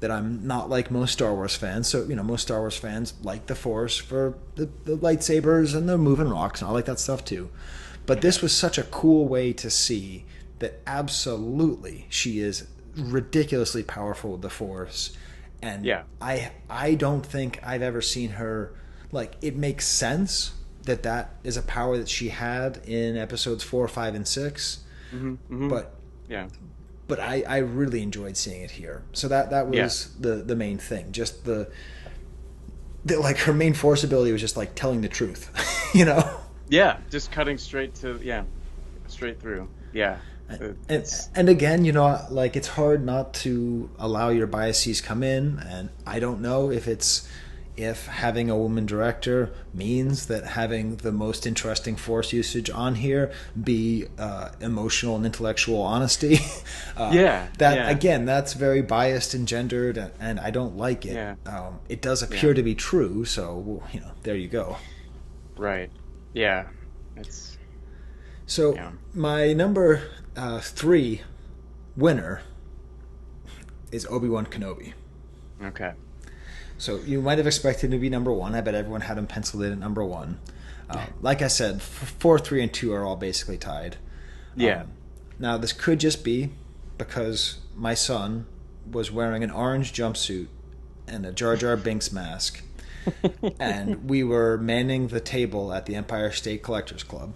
not like most Star Wars fans. So most Star Wars fans like the Force for the lightsabers and the moving rocks, and I like that stuff too. But this was such a cool way to see that absolutely she is ridiculously powerful with the Force. And I don't think I've ever seen her, like, it makes sense that is a power that she had in episodes 4, 5, and 6. But I really enjoyed seeing it here. So that was the main thing. Just the like her main Force ability was just like telling the truth, Yeah, just cutting straight through. Yeah. And again, like it's hard not to allow your biases come in, and I don't know if having a woman director means that having the most interesting Force usage on here be emotional and intellectual honesty. Again, that's very biased and gendered, and I don't like it. It does appear to be true, so there you go. Right. Yeah. My number 3 winner is Obi-Wan Kenobi. Okay. So you might have expected him to be number 1. I bet everyone had him penciled in at number 1. Like I said, 4, 3, and 2 are all basically tied. Now, this could just be because my son was wearing an orange jumpsuit and a Jar Jar Binks mask, and we were manning the table at the Empire State Collectors Club.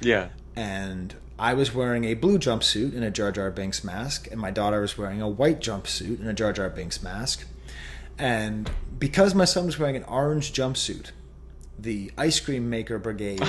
Yeah. And I was wearing a blue jumpsuit and a Jar Jar Binks mask, and my daughter was wearing a white jumpsuit and a Jar Jar Binks mask. And because my son was wearing an orange jumpsuit, the ice cream maker brigade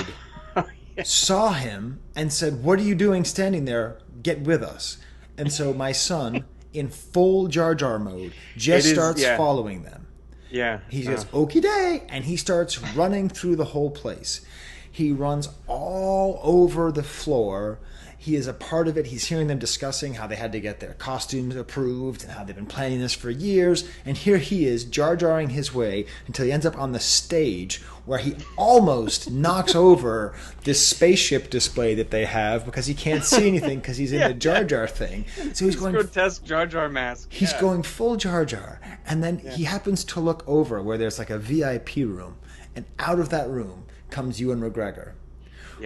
saw him and said, "What are you doing standing there? Get with us." And so my son, in full Jar Jar mode, starts following them. Yeah. He goes, "Okie day," and he starts running through the whole place. He runs all over the floor. He is a part of it. He's hearing them discussing how they had to get their costumes approved and how they've been planning this for years. And here he is, Jar Jarring his way until he ends up on the stage where he almost knocks over this spaceship display that they have because he can't see anything because he's in the Jar Jar thing. So he's going grotesque Jar Jar mask. He's going full Jar Jar. And then he happens to look over where there's like a VIP room. And out of that room comes Ewan McGregor,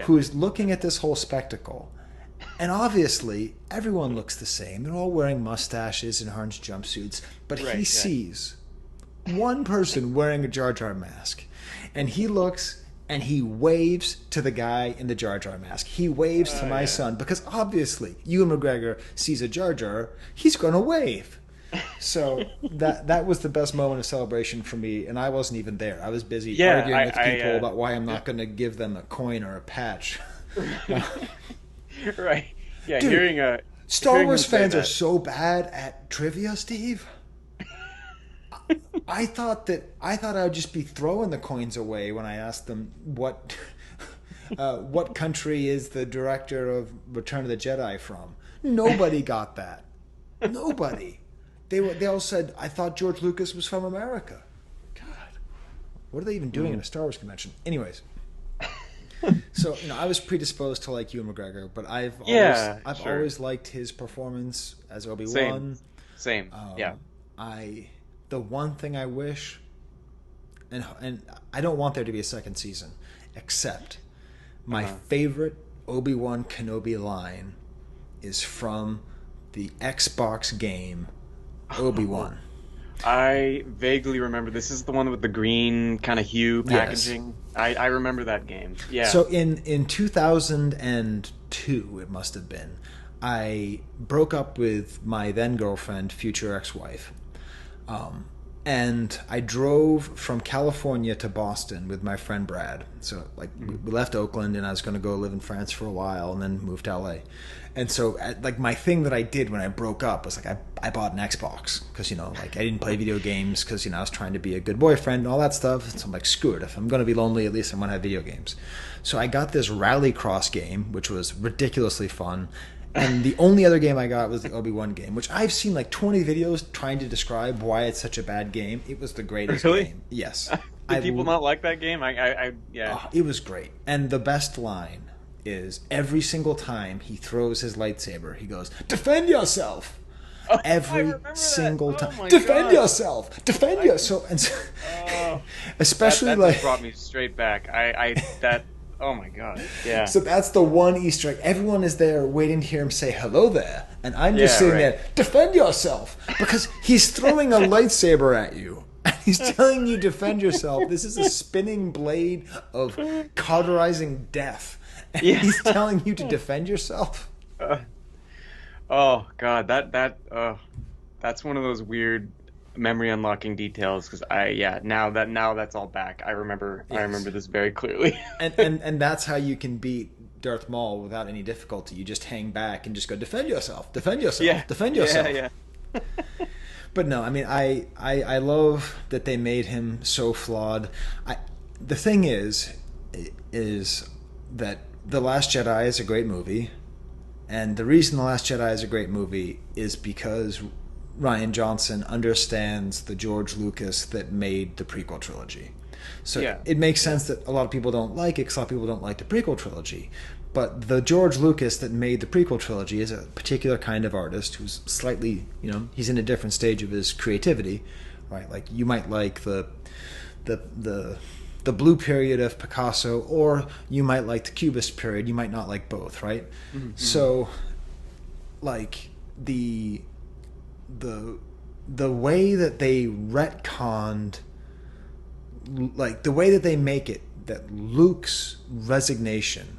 who is looking at this whole spectacle. And obviously, everyone looks the same. They're all wearing mustaches and orange jumpsuits. But he sees one person wearing a Jar Jar mask. And he looks and he waves to the guy in the Jar Jar mask. He waves to my son because obviously, Ewan McGregor sees a Jar Jar. He's going to wave. So that was the best moment of celebration for me, and I wasn't even there. I was busy arguing with people about why I'm not going to give them a coin or a patch. Right. Yeah, dude, Star Wars fans are so bad at trivia, Steve. I thought I would just be throwing the coins away when I asked them what country is the director of Return of the Jedi from. Nobody got that. Nobody. They all said, "I thought George Lucas was from America." God, what are they even doing in a Star Wars convention? Anyways, so I was predisposed to like Ewan McGregor, but I've always liked his performance as Obi-Wan. Same. The one thing I wish, and I don't want there to be a second season, except my favorite Obi-Wan Kenobi line is from the Xbox game Obi-Wan. I vaguely remember. This is the one with the green kind of hue packaging. Yes. I remember that game. Yeah. So in 2002, it must have been, I broke up with my then girlfriend, future ex-wife. And I drove from California to Boston with my friend Brad. So, like, we left Oakland, and I was going to go live in France for a while and then move to LA. And so, like, my thing that I did when I broke up was, like, I bought an Xbox because, you know, like, I didn't play video games because, you know, I was trying to be a good boyfriend and all that stuff. So I'm like, screw it. If I'm going to be lonely, at least I'm going to have video games. So I got this Rallycross game, which was ridiculously fun. And the only other game I got was the Obi-Wan game, which I've seen like 20 videos trying to describe why it's such a bad game. It was the greatest game. Yes. Did people not like that game? Yeah. Oh, it was great. And the best line is every single time he throws his lightsaber, he goes, "Defend yourself." Oh, every single time. Oh Defend yourself. Defend yourself. And so, especially that like just brought me straight back. Oh my god. Yeah. So that's the one Easter egg. Everyone is there waiting to hear him say hello there. And I'm just sitting there, defend yourself. Because he's throwing a lightsaber at you. And he's telling you defend yourself. This is a spinning blade of cauterizing death. And he's telling you to defend yourself. Oh god, that's one of those weird memory unlocking details because now that's all back. I remember this very clearly. and that's how you can beat Darth Maul without any difficulty. You just hang back and just go defend yourself, defend yourself, defend yourself. Yeah. But no, I mean I love that they made him so flawed. The thing is that The Last Jedi is a great movie, and the reason The Last Jedi is a great movie is because Rian Johnson understands the George Lucas that made the prequel trilogy. So it makes sense that a lot of people don't like it because a lot of people don't like the prequel trilogy. But the George Lucas that made the prequel trilogy is a particular kind of artist who's slightly, he's in a different stage of his creativity, right? Like you might like the blue period of Picasso, or you might like the Cubist period. You might not like both, right? Mm-hmm. So, like the way that they retconned, like the way that they make it, that Luke's resignation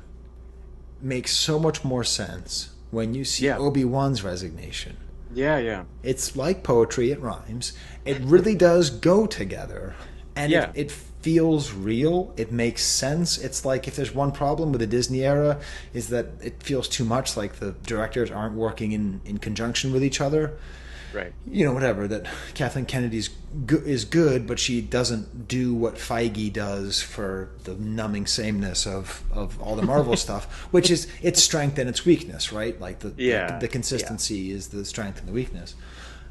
makes so much more sense when you see Obi-Wan's resignation. Yeah. It's like poetry, it rhymes. It really does go together. And it feels real. It makes sense. It's like if there's one problem with the Disney era is that it feels too much like the directors aren't working in conjunction with each other. Right. Whatever, that Kathleen Kennedy is good, but she doesn't do what Feige does for the numbing sameness of all the Marvel stuff, which is its strength and its weakness, right? Like the consistency is the strength and the weakness.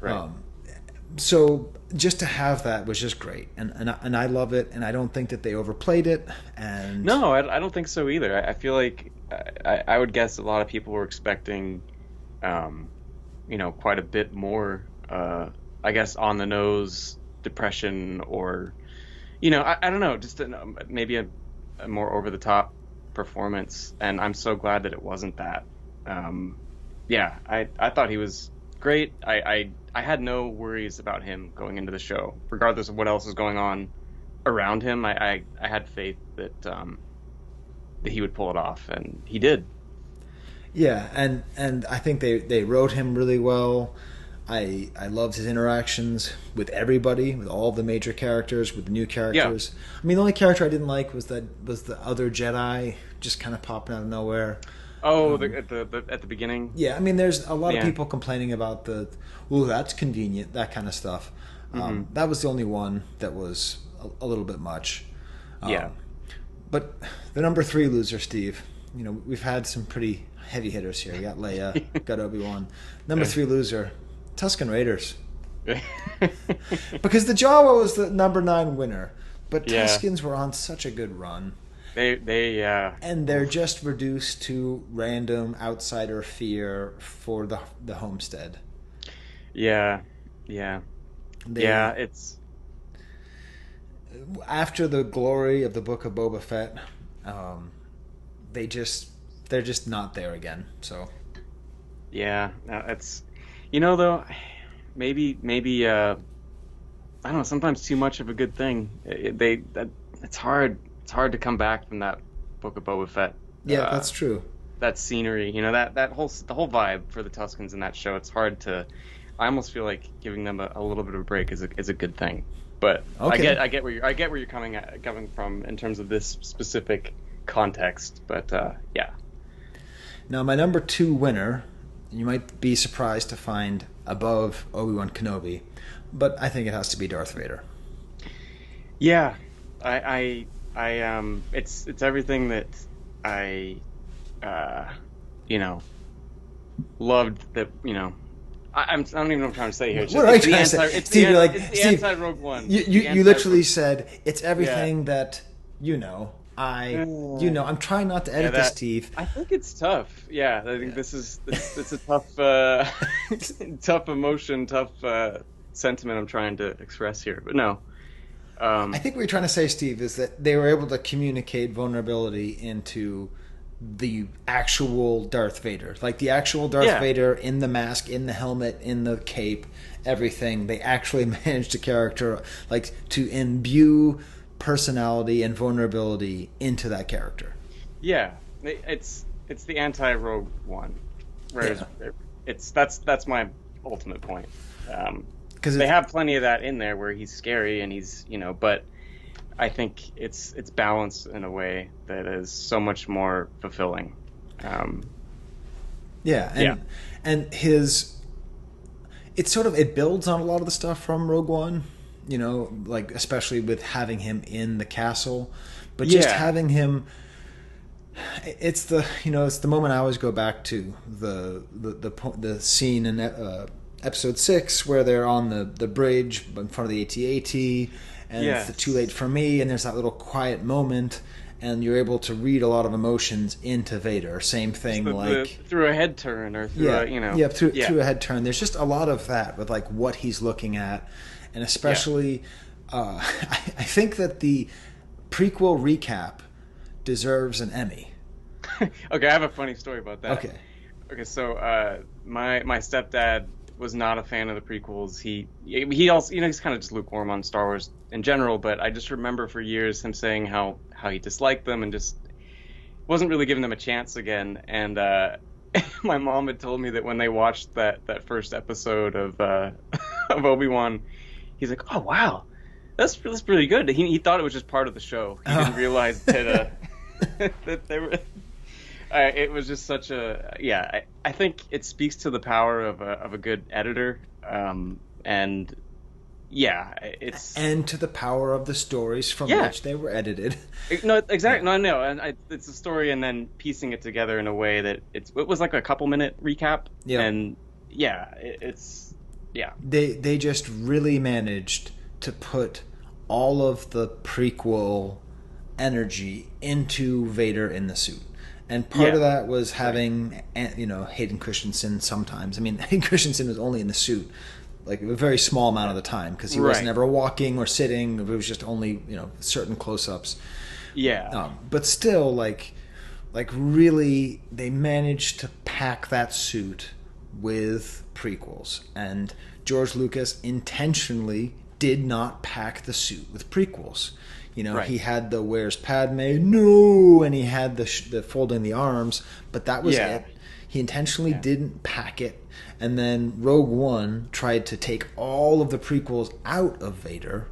Right. So just to have that was just great, and I love it, and I don't think that they overplayed it. And no, I don't think so either. I feel like I would guess a lot of people were expecting, quite a bit more, I guess, on the nose depression, or, I don't know, just maybe a more over the top performance, and I'm so glad that it wasn't that. I thought he was great. I had no worries about him going into the show, regardless of what else is going on around him. I had faith that he would pull it off, and he did. Yeah, and I think they wrote him really well. I loved his interactions with everybody, with all the major characters, with the new characters. Yeah. I mean, the only character I didn't like was the other Jedi, just kind of popping out of nowhere. Oh, at the beginning? Yeah, I mean, there's a lot of people complaining about that's convenient, that kind of stuff. That was the only one that was a little bit much. But the number 3 loser, Steve, we've had some pretty heavy hitters here. We got Leia, got Obi-Wan. Number 3 loser, Tusken Raiders. Because the Jawa was the number 9 winner, but Tuskens were on such a good run. And they're just reduced to random outsider fear for the homestead. It's after the glory of the Book of Boba Fett, they're just not there again. So it's though maybe I don't know, sometimes too much of a good thing. It's hard. It's hard to come back from that Book of Boba Fett. Yeah, that's true. That scenery, the whole vibe for the Tuskens in that show. It's hard to. I almost feel like giving them a little bit of a break is a good thing. But okay. I get where you're coming from in terms of this specific context. But yeah. Now, my number 2 winner, you might be surprised to find above Obi-Wan Kenobi, but I think it has to be Darth Vader. Yeah, I it's everything that I loved that I don't even know what I'm trying to say here. What are you trying to say? It's Steve, the, you're like, it's the Steve, anti-Rogue One. You literally said it's everything that I'm trying not to edit this, Steve. I think it's tough. Yeah, I think it's a tough, tough emotion, tough sentiment I'm trying to express here. But no. I think what you're trying to say, Steve, is that they were able to communicate vulnerability into the actual Darth Vader. Like the actual Darth Vader in the mask, in the helmet, in the cape, everything. They actually managed to imbue personality and vulnerability into that character. Yeah, it's the anti-Rogue One. Whereas that's my ultimate point. Because they have plenty of that in there where he's scary and he's but I think it's balanced in a way that is so much more fulfilling. And his it builds on a lot of the stuff from Rogue One, like especially with having him in the castle, but just having him. It's the moment I always go back to the scene in Episode 6 where they're on the bridge in front of the AT-AT and it's too late for me, and there's that little quiet moment and you're able to read a lot of emotions into Vader. Same thing through a head turn or through through a head turn. There's just a lot of that with like what he's looking at, and especially I think that the prequel recap deserves an Emmy. Okay, I have a funny story about that. Okay, so my stepdad was not a fan of the prequels. He also he's kind of just lukewarm on Star Wars in general, but I just remember for years him saying how he disliked them and just wasn't really giving them a chance again. And my mom had told me that when they watched that first episode of Obi-Wan, he's like, "Oh wow, that's pretty good." He thought it was just part of the show. He didn't realize that that they were. It was just such a I think it speaks to the power of a good editor, and to the power of the stories from which they were edited. No, exactly. No, and it's a story, and then piecing it together in a way that it was like a couple minute recap. Yeah, and They just really managed to put all of the prequel energy into Vader in the suit. And part of that was having, Hayden Christensen sometimes. I mean, Hayden Christensen was only in the suit like a very small amount of the time because he wasn't ever walking or sitting. It was just only, certain close-ups. Yeah. But still, like really, they managed to pack that suit with prequels. And George Lucas intentionally did not pack the suit with prequels. He had the "Where's Padme?" No, and he had the folding the arms, but that was it. He intentionally didn't pack it. And then Rogue One tried to take all of the prequels out of Vader.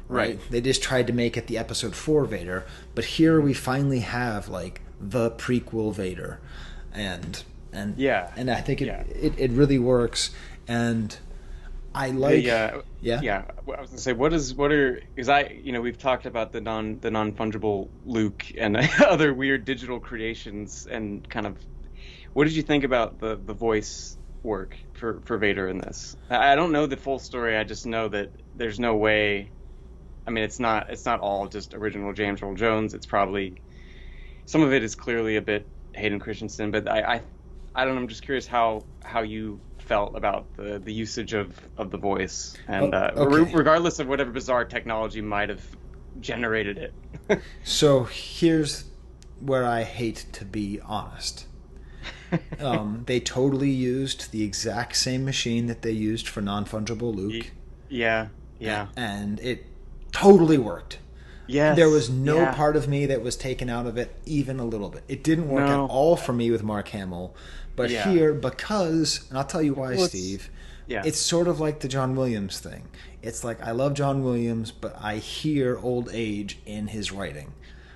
Right? They just tried to make it the Episode 4 Vader. But here we finally have like the prequel Vader, and I think it really works. And I like I was gonna say we've talked about the non-fungible Luke and other weird digital creations, and kind of what did you think about the voice work for Vader in this? I don't know the full story. I just know that there's no way. I mean, it's not all just original James Earl Jones. It's probably some of it is clearly a bit Hayden Christensen, but I don't know. I'm just curious how you felt about the usage of the voice, and regardless of whatever bizarre technology might have generated it. So here's where I hate to be honest. They totally used the exact same machine that they used for non-fungible Luke. Yeah. And it totally worked. Yes. There was no part of me that was taken out of it even a little bit. It didn't work at all for me with Mark Hamill. But here, because, and I'll tell you why, Steve, it's sort of like the John Williams thing. It's like, I love John Williams, but I hear old age in his writing.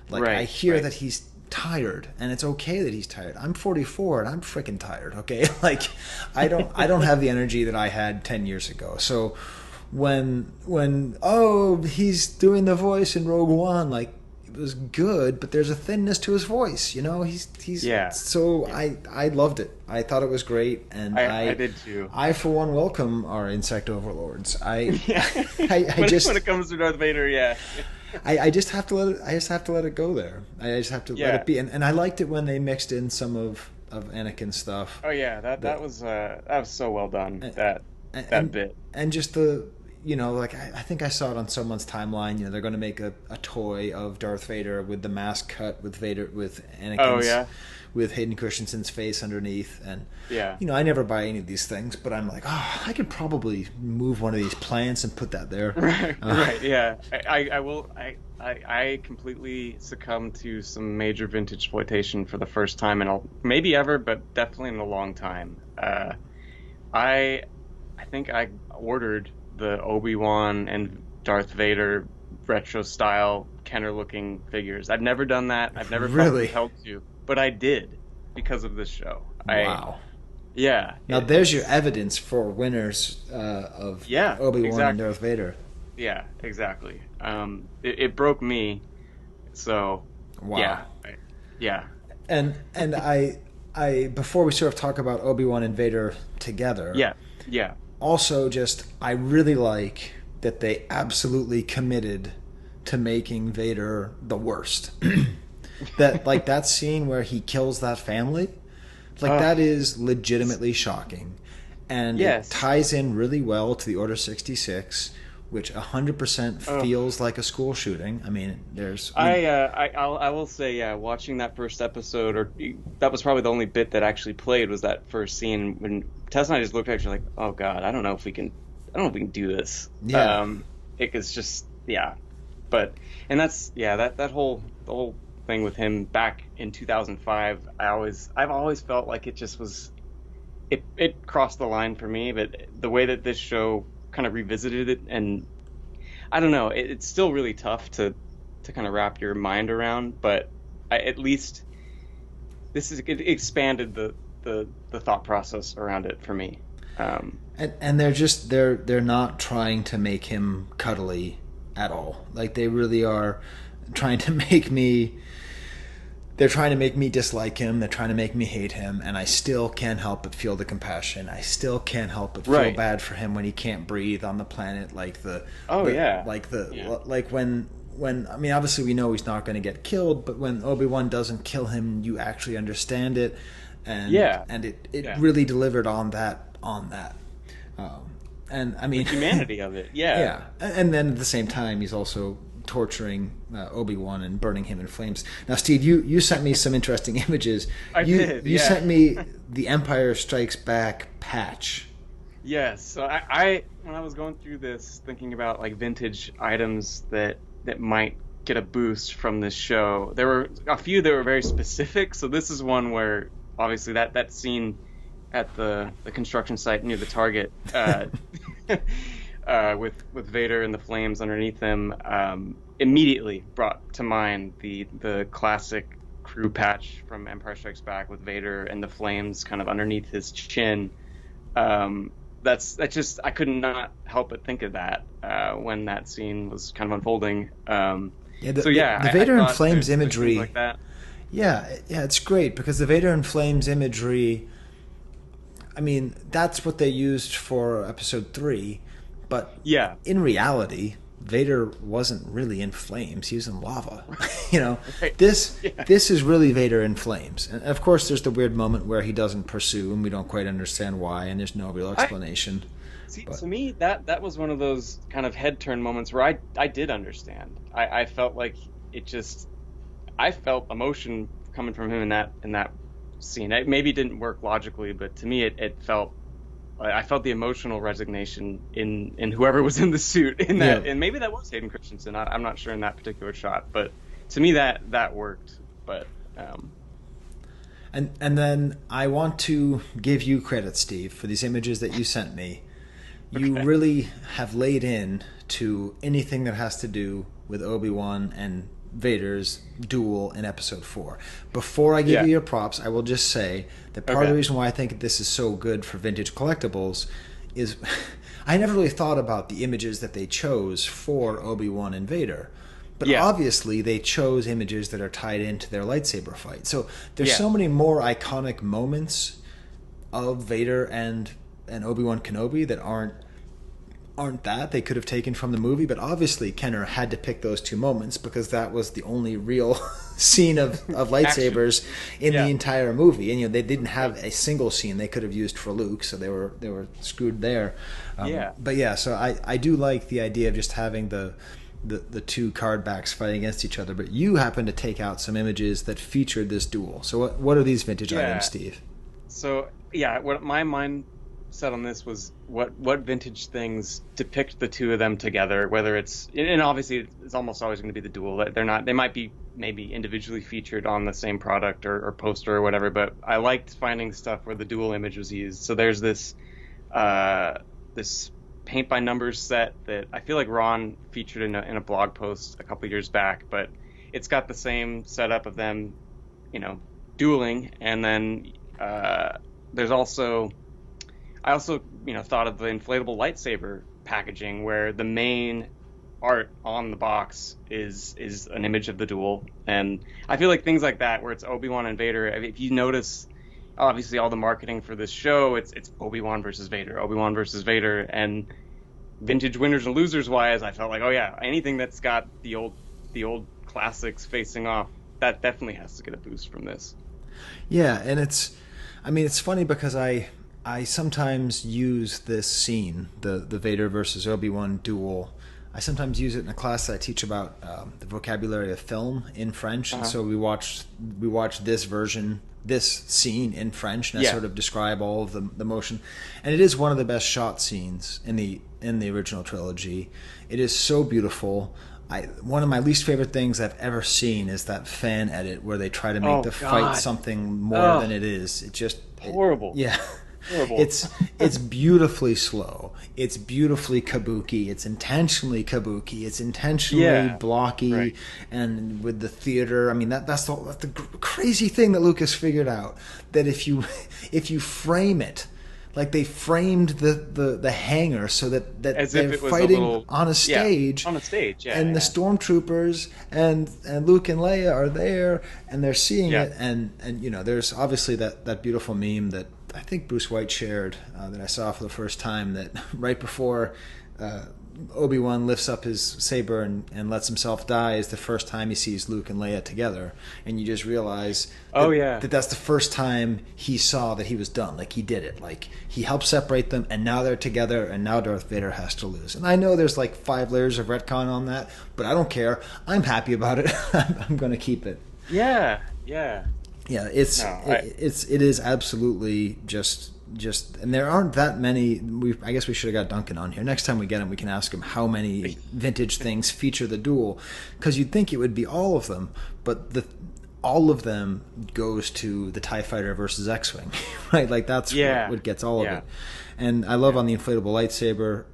Like, I hear that he's tired, and it's okay that he's tired. I'm 44 and I'm freaking tired, okay? Like, I don't have the energy that I had 10 years ago. So when he's doing the voice in Rogue One, like, it was good, but there's a thinness to his voice, you know? He's so I loved it. I thought it was great, and I did too. I for one welcome our insect overlords. I when it comes to Darth Vader, I just have to let it go there. I just have to let it be. And I liked it when they mixed in some of Anakin's stuff. Oh yeah, that was so well done. That bit. And just the, you know, like, I think I saw it on someone's timeline. You know, they're going to make a toy of Darth Vader with the mask cut with Anakin's, with Hayden Christensen's face underneath. And you know, I never buy any of these things, but I'm like, I could probably move one of these plants and put that there. Right. Yeah. I will. I completely succumbed to some major vintage exploitation for the first time in maybe ever, but definitely in a long time. I think I ordered the Obi-Wan and Darth Vader retro style Kenner looking figures. I've never done that. I've never felt compelled to, but I did because of this show. Wow. Now there's your evidence for winners of Obi-Wan and Darth Vader. Yeah, exactly. It broke me. So wow. Yeah. And I before we sort of talk about Obi-Wan and Vader together. Yeah. Also, I really like that they absolutely committed to making Vader the worst. that scene where he kills that family, that is legitimately shocking. And it ties in really well to the Order 66, which 100% feels like a school shooting. I mean, I will say, watching that first episode, that was probably the only bit that actually played, was that first scene when Tess and I just looked at each other like, oh god, I don't know if we can do this. It was just but and that's the whole thing with him back in 2005. I've always felt like it just was it crossed the line for me, but the way that this show kind of revisited it, and I don't know, it's still really tough to kind of wrap your mind around, but at least it expanded the thought process around it for me. And they're not trying to make him cuddly at all. Like, they really are trying to make me. They're trying to make me dislike him. They're trying to make me hate him, and I still can't help but feel the compassion. I still can't help but feel bad for him when he can't breathe on the planet. Like when I mean, obviously we know he's not going to get killed, but when Obi-Wan doesn't kill him, you actually understand it, and it really delivered on that. And I mean, the humanity of it, and then at the same time, he's also torturing Obi-Wan and burning him in flames. Now, Steve, you sent me some interesting images. You sent me the Empire Strikes Back patch. Yes. So I when I was going through this, thinking about like vintage items that might get a boost from this show, there were a few that were very specific. So this is one where obviously that scene at the construction site near the Target with Vader and the flames underneath him, immediately brought to mind the classic crew patch from Empire Strikes Back with Vader and the flames kind of underneath his chin. That's just, I could not help but think of that when that scene was kind of unfolding. The Vader and flames imagery like that. Yeah, it's great because the Vader and flames imagery, I mean, that's what they used for Episode 3, but in reality, Vader wasn't really in flames. He was in lava. You know, this is really Vader in flames. And of course, there's the weird moment where he doesn't pursue, and we don't quite understand why, and there's no real explanation. To me, that was one of those kind of head turn moments where I did understand. I felt like I felt emotion coming from him in that scene. It maybe didn't work logically, but to me, it felt. I felt the emotional resignation in whoever was in the suit in that, and maybe that was Hayden Christensen. I'm not sure in that particular shot, but to me that worked. But and then I want to give you credit, Steve, for these images that you sent me. you really have laid in to anything that has to do with Obi-Wan and Vader's duel in Episode 4. Before I give you your props, I will just say that part of the reason why I think this is so good for vintage collectibles is I never really thought about the images that they chose for Obi-Wan and Vader. But obviously they chose images that are tied into their lightsaber fight. So there's so many more iconic moments of Vader and Obi-Wan Kenobi that aren't that they could have taken from the movie, but obviously Kenner had to pick those two moments because that was the only real scene of lightsabers in the entire movie. And they didn't have a single scene they could have used for Luke, so they were screwed there. But so I do like the idea of just having the two card backs fighting against each other. But you happen to take out some images that featured this duel. So what are these vintage items, Steve? So what my mind set on this was what vintage things depict the two of them together, whether it's, and obviously it's almost always going to be the duel. They might be maybe individually featured on the same product or poster or whatever, but I liked finding stuff where the duel image was used. So there's this paint by numbers set that I feel like Ron featured in a blog post a couple years back, but it's got the same setup of them, dueling, and then there's also, I also, thought of the inflatable lightsaber packaging where the main art on the box is an image of the duel. And I feel like things like that, where it's Obi-Wan and Vader, if you notice, obviously all the marketing for this show, it's Obi-Wan versus Vader, and vintage winners and losers wise, I felt like, anything that's got the old classics facing off, that definitely has to get a boost from this. Yeah, and it's funny because I sometimes use this scene, the Vader versus Obi-Wan duel. I sometimes use it in a class that I teach about the vocabulary of film in French. And so we watch this scene in French, and I sort of describe all of the motion. And it is one of the best shot scenes in the original trilogy. It is so beautiful. One of my least favorite things I've ever seen is that fan edit where they try to make fight something more than it is. It just horrible. Horrible. It's beautifully slow. It's beautifully kabuki. It's intentionally kabuki. It's intentionally blocky, right. And with the theater, that's the crazy thing that Lucas figured out, that if you frame it, like they framed the hangar so that they're fighting on a stage. On a stage, and the stormtroopers and Luke and Leia are there, and they're seeing it, and there's obviously that beautiful meme that I think Bruce White shared that I saw for the first time, that right before Obi-Wan lifts up his saber and lets himself die is the first time he sees Luke and Leia together, and you just realize that's the first time he saw that he was done. Like, he did it. Like, he helped separate them, and now they're together, and now Darth Vader has to lose. And I know there's like 5 layers of retcon on that, but I don't care. I'm happy about it. I'm going to keep it. Yeah, it is absolutely just, and there aren't that many. I guess we should have got Duncan on here. Next time we get him, we can ask him how many vintage things feature the duel, because you'd think it would be all of them, but all of them goes to the TIE Fighter versus X-Wing, right? Like, that's what gets all of it. And I love on the inflatable lightsaber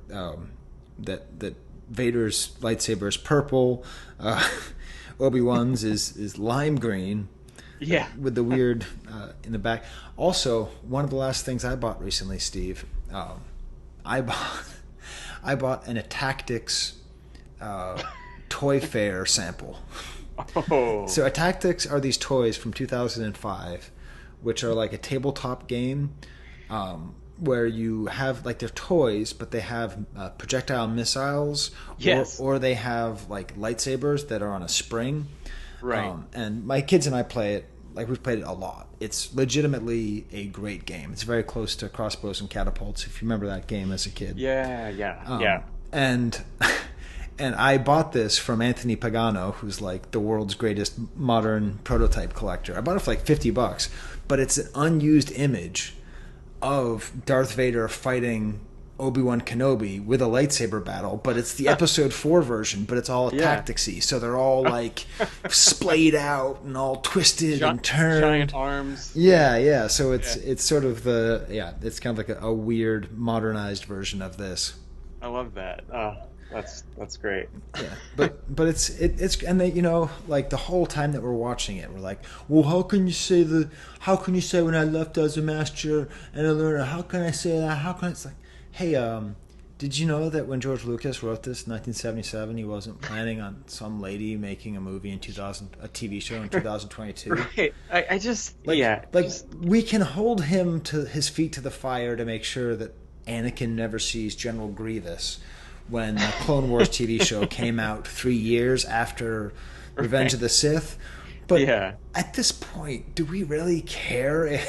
that Vader's lightsaber is purple, Obi-Wan's is lime green. Yeah, with the weird in the back. Also, one of the last things I bought recently, Steve, I bought an Tactics toy fair sample. Oh. So Tactics are these toys from 2005, which are like a tabletop game where you have, like, they're toys, but they have projectile missiles, or they have like lightsabers that are on a spring. Right. And my kids and I play it. Like, we've played it a lot. It's legitimately a great game. It's very close to Crossbows and Catapults, if you remember that game as a kid. Yeah. And I bought this from Anthony Pagano, who's like the world's greatest modern prototype collector. I bought it for like $50, but it's an unused image of Darth Vader fighting Obi-Wan Kenobi with a lightsaber battle, but it's the episode 4 version, but it's all tacticsy. So they're all like splayed out and all twisted and turned. Giant arms. Yeah. So it's sort of it's kind of like a weird modernized version of this. I love that. That's great. Yeah, but it's and they, you know, like the whole time that we're watching it, we're like, well, how can you say when I left as a master and a learner? How can I say that? How can it's like, hey, did you know that when George Lucas wrote this in 1977, he wasn't planning on some lady making a movie in a TV show in 2022? Right. I just we can hold him to his feet to the fire to make sure that Anakin never sees General Grievous when the Clone Wars TV show came out 3 years after Revenge of the Sith. But at this point, do we really care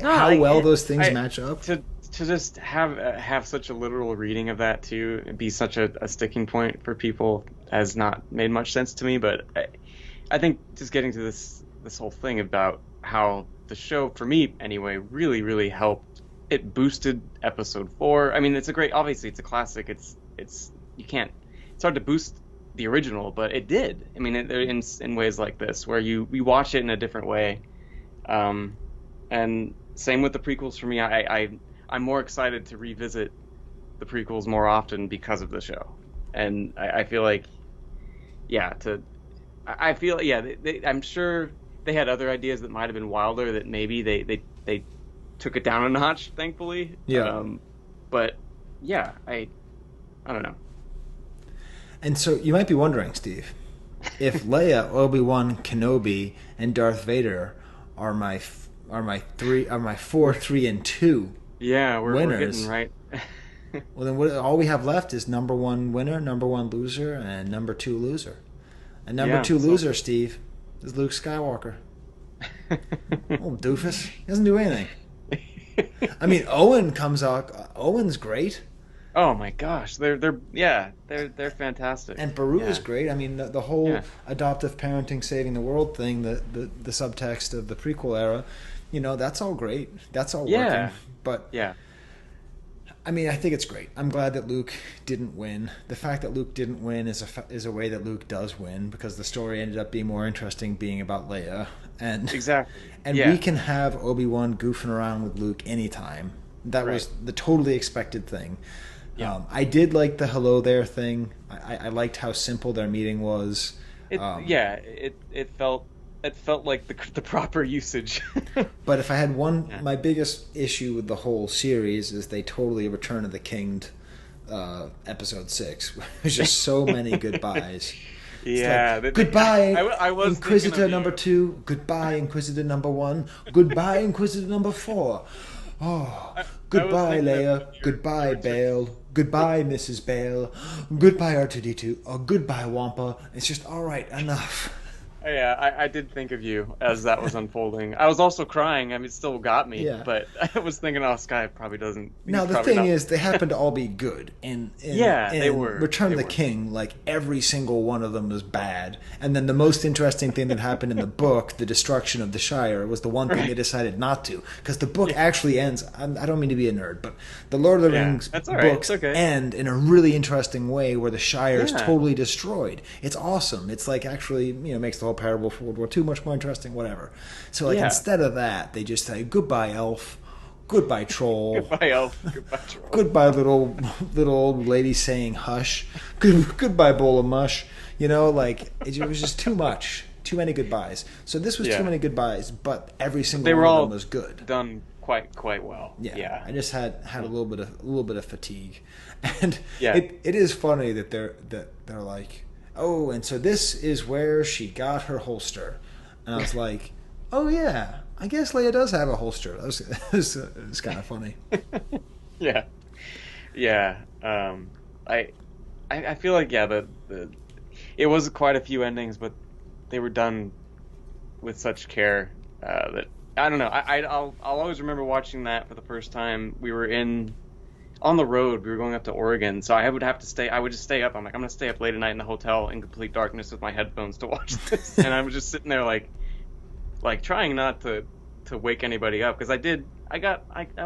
how well those things match up? To just have such a literal reading of that too, and be such a sticking point for people has not made much sense to me. But I think just getting to this whole thing about how the show, for me anyway, really, really helped. It boosted episode 4. I mean, obviously it's a classic. It's hard to boost the original, but it did. I mean, in ways like this, where we watch it in a different way. And same with the prequels for me. I'm more excited to revisit the prequels more often because of the show. And I feel like, I'm sure they had other ideas that might have been wilder, that maybe they took it down a notch, thankfully. But I don't know. And so you might be wondering, Steve, if Leia, Obi-Wan Kenobi, and Darth Vader are my 4, 3, and 2 we're winners, getting right. Well, then all we have left is number 1 winner, number 1 loser, and number 2 loser. And number 2 loser, Steve, is Luke Skywalker. Oh, doofus. He doesn't do anything. I mean, Owen comes out. Owen's great. Oh my gosh, they're fantastic. And Beru is great. I mean, the whole adoptive parenting saving the world thing, the subtext of the prequel era, you know, that's all great. That's all working. But I mean, I think it's great. I'm glad that Luke didn't win. The fact that Luke didn't win is a way that Luke does win, because the story ended up being more interesting being about Leia. And exactly. And we can have Obi-Wan goofing around with Luke anytime. That was the totally expected thing. Yeah. I did like the hello there thing. I liked how simple their meeting was. It felt like the proper usage. But if I had my biggest issue with the whole series is they totally Return of the King'd episode 6. There's just so many goodbyes. Like, goodbye, I was Inquisitor number 2. Goodbye, Inquisitor number 1. Goodbye, Inquisitor number 4. Oh, goodbye, Leia. Goodbye, Bail. Goodbye, Mrs. Bail. Goodbye, R2-D2. Oh, goodbye, Wampa. It's just, all right, enough. Yeah, I did think of you as that was unfolding. I was also crying. I mean, it still got me. Yeah. But I was thinking, Skye probably doesn't. Now, the thing is, they happen to all be good. They were. Return of the King, like, every single one of them was bad. And then the most interesting thing that happened in the book, the destruction of the Shire, was the one thing they decided not to. Because the book actually ends, I don't mean to be a nerd, but the Lord of the Rings books end in a really interesting way where the Shire is totally destroyed. It's awesome. It's like actually, you know, makes the whole parable for World War II much more interesting, whatever. So like instead of that, they just say goodbye elf, goodbye troll, goodbye elf, goodbye troll, goodbye little old lady saying hush, goodbye bowl of mush. You know, like it was just too much, too many goodbyes. So this was too many goodbyes, but every single one of them was good, done quite well. Yeah. I just had a little bit of fatigue, and it is funny that they're like, oh, and so this is where she got her holster. And I was like, oh, yeah, I guess Leia does have a holster. It was kind of funny. Yeah. I feel like, it was quite a few endings, but they were done with such care that, I don't know, I'll always remember watching that for the first time. We were on the road. We were going up to Oregon, so I would just stay up. I'm like, I'm gonna stay up late at night in the hotel in complete darkness with my headphones to watch this. And I was just sitting there like trying not to wake anybody up, because I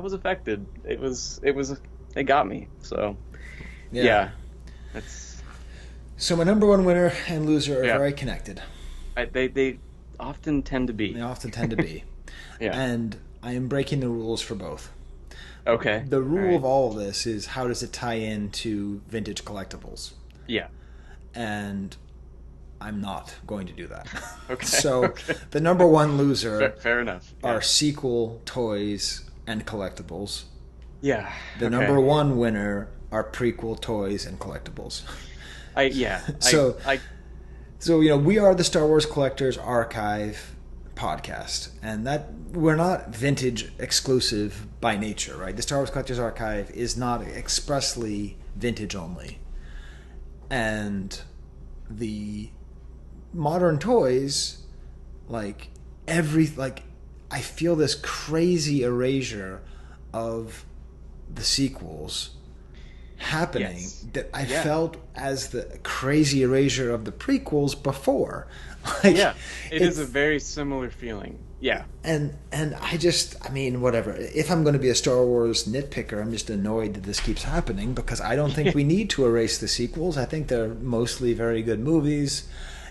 was affected. It was got me. So yeah, that's. So my number one winner and loser are very connected. They often tend to be. They often tend to be. Yeah. And I am breaking the rules for both. Okay. The rule of all of this is how does it tie into vintage collectibles? Yeah. And I'm not going to do that. Okay. So the number one loser fair enough. are sequel toys and collectibles. Yeah. The number one winner are prequel toys and collectibles. So we are the Star Wars Collectors Archive podcast, and that we're not vintage exclusive by nature, right? The Star Wars Collectors Archive is not expressly vintage only, and the modern toys, I feel this crazy erasure of the sequels happening that I felt as the crazy erasure of the prequels before. It is a very similar feeling. Yeah. And whatever. If I'm going to be a Star Wars nitpicker, I'm just annoyed that this keeps happening because I don't think we need to erase the sequels. I think they're mostly very good movies.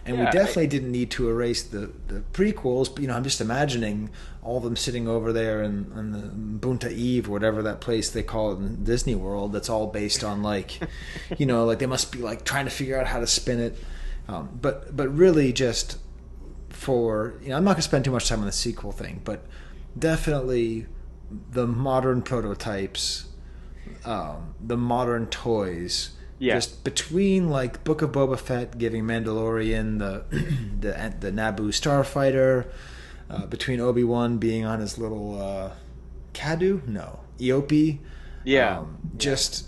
And we definitely didn't need to erase the prequels. But, I'm just imagining all of them sitting over there in the Bunta Eve, whatever that place they call it in Disney World. That's all based on they must be trying to figure out how to spin it. But really just for I'm not going to spend too much time on the sequel thing, but definitely the modern prototypes, the modern toys. Yeah. Just between Book of Boba Fett giving Mandalorian the Naboo starfighter, between Obi-Wan being on his little Eopie. Yeah. It's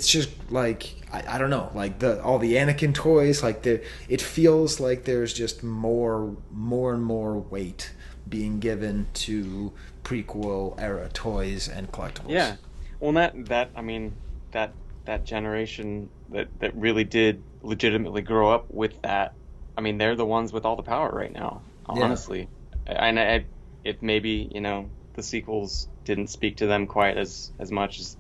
just I don't know, all the Anakin toys, it feels like there's just more and more weight being given to prequel era toys and collectibles. Yeah. Well, that generation that really did legitimately grow up with that, they're the ones with all the power right now, honestly. And if maybe the sequels didn't speak to them quite as much as